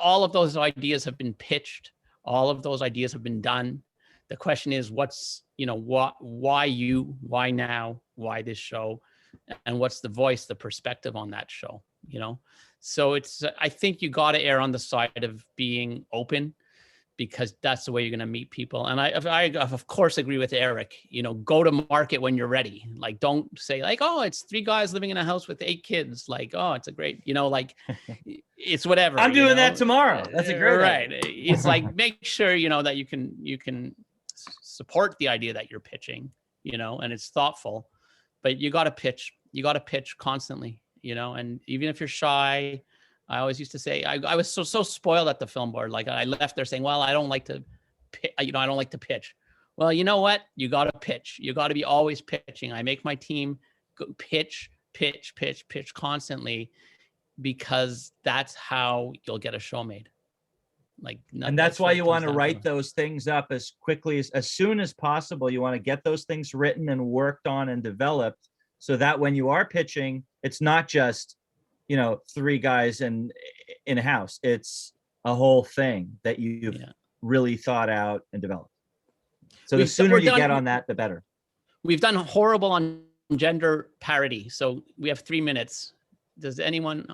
all of those ideas have been pitched. All of those ideas have been done. The question is, what's, you know, why you, why now, why this show, and what's the voice, the perspective on that show, you know? So it's, I think you got to err on the side of being open, because that's the way you're going to meet people. And I of course agree with Eric, you know, go to market when you're ready. Like, don't say like, oh, it's 3 guys living in a house with 8 kids. Like, oh, it's a great, you know, like it's whatever. I'm doing that tomorrow. That's a great idea. It's like, make sure, you know, that you can support the idea that you're pitching, you know, and it's thoughtful, but you got to pitch constantly, you know, and even if you're shy, I always used to say, I was so spoiled at the film board. Like, I left there saying, well, I don't like to, I don't like to pitch. Well, you know what? You got to pitch. You got to be always pitching. I make my team go pitch constantly, because that's how you'll get a show made. Like, and that's why you want to write those things up as quickly as soon as possible. You want to get those things written and worked on and developed, so that when you are pitching, it's not just, you know, 3 guys in a house. It's a whole thing that you've really thought out and developed. So the sooner you get on that, the better. We've done horrible on gender parity. So we have 3 minutes. Does anyone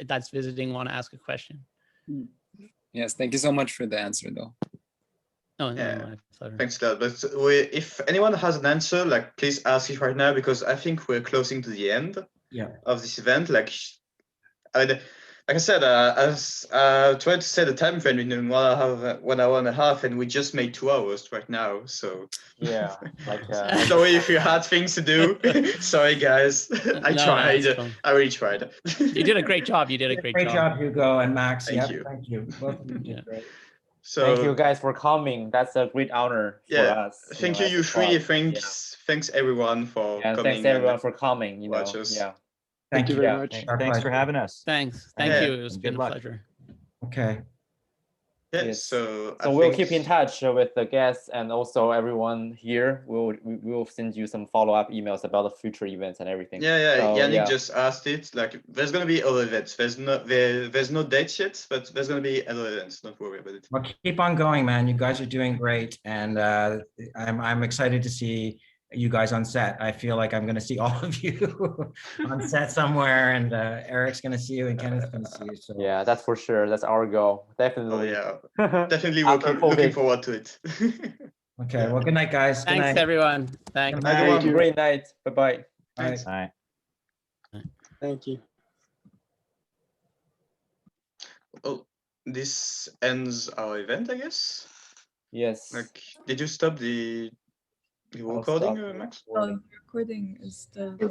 that's visiting want to ask a question? Yes, thank you so much for the answer, though. No, Yeah. no, my pleasure. Thanks a lot. But if anyone has an answer, like please ask it right now, because I think we're closing to the end of this event. Like I said, I was trying to set a time frame in 1 hour and a half, and we just made 2 hours right now. So Yeah, like sorry if you had things to do. Sorry, guys. I tried. Cool. I really tried. You did a great job. You did a great job. Hugo and Max. Thank you. Thank you. Both of you did great. So thank you guys for coming. That's a great honor for us. Thank you, as a you three. club. Thanks everyone for coming. Thanks everyone for coming. watch us. Thank you very much. Thanks for having us. Thanks. Thank you. It was been a pleasure. Okay. Yeah, Yes. so we'll keep in touch with the guests and also everyone here. We'll send you some follow-up emails about the future events and everything. So, Yannick just asked it. Like, there's gonna be other events. There's no dates yet, but there's gonna be other events. Don't worry about it. Well, keep on going, man. You guys are doing great, and I'm excited to see you guys on set. I feel like I'm going to see all of you on set somewhere, and Eric's going to see you, and Kenneth's going to see you. So yeah, that's for sure. That's our goal. Definitely. Oh, yeah, definitely looking forward to it. Okay. Well, good night, guys. Thanks, good night. everyone. Thanks. Good night. Everyone. Great night. Bye-bye. Thanks. Bye. Thank you. Oh, this ends our event, I guess. Yes. Like, did you stop the recording, Max? Recording is still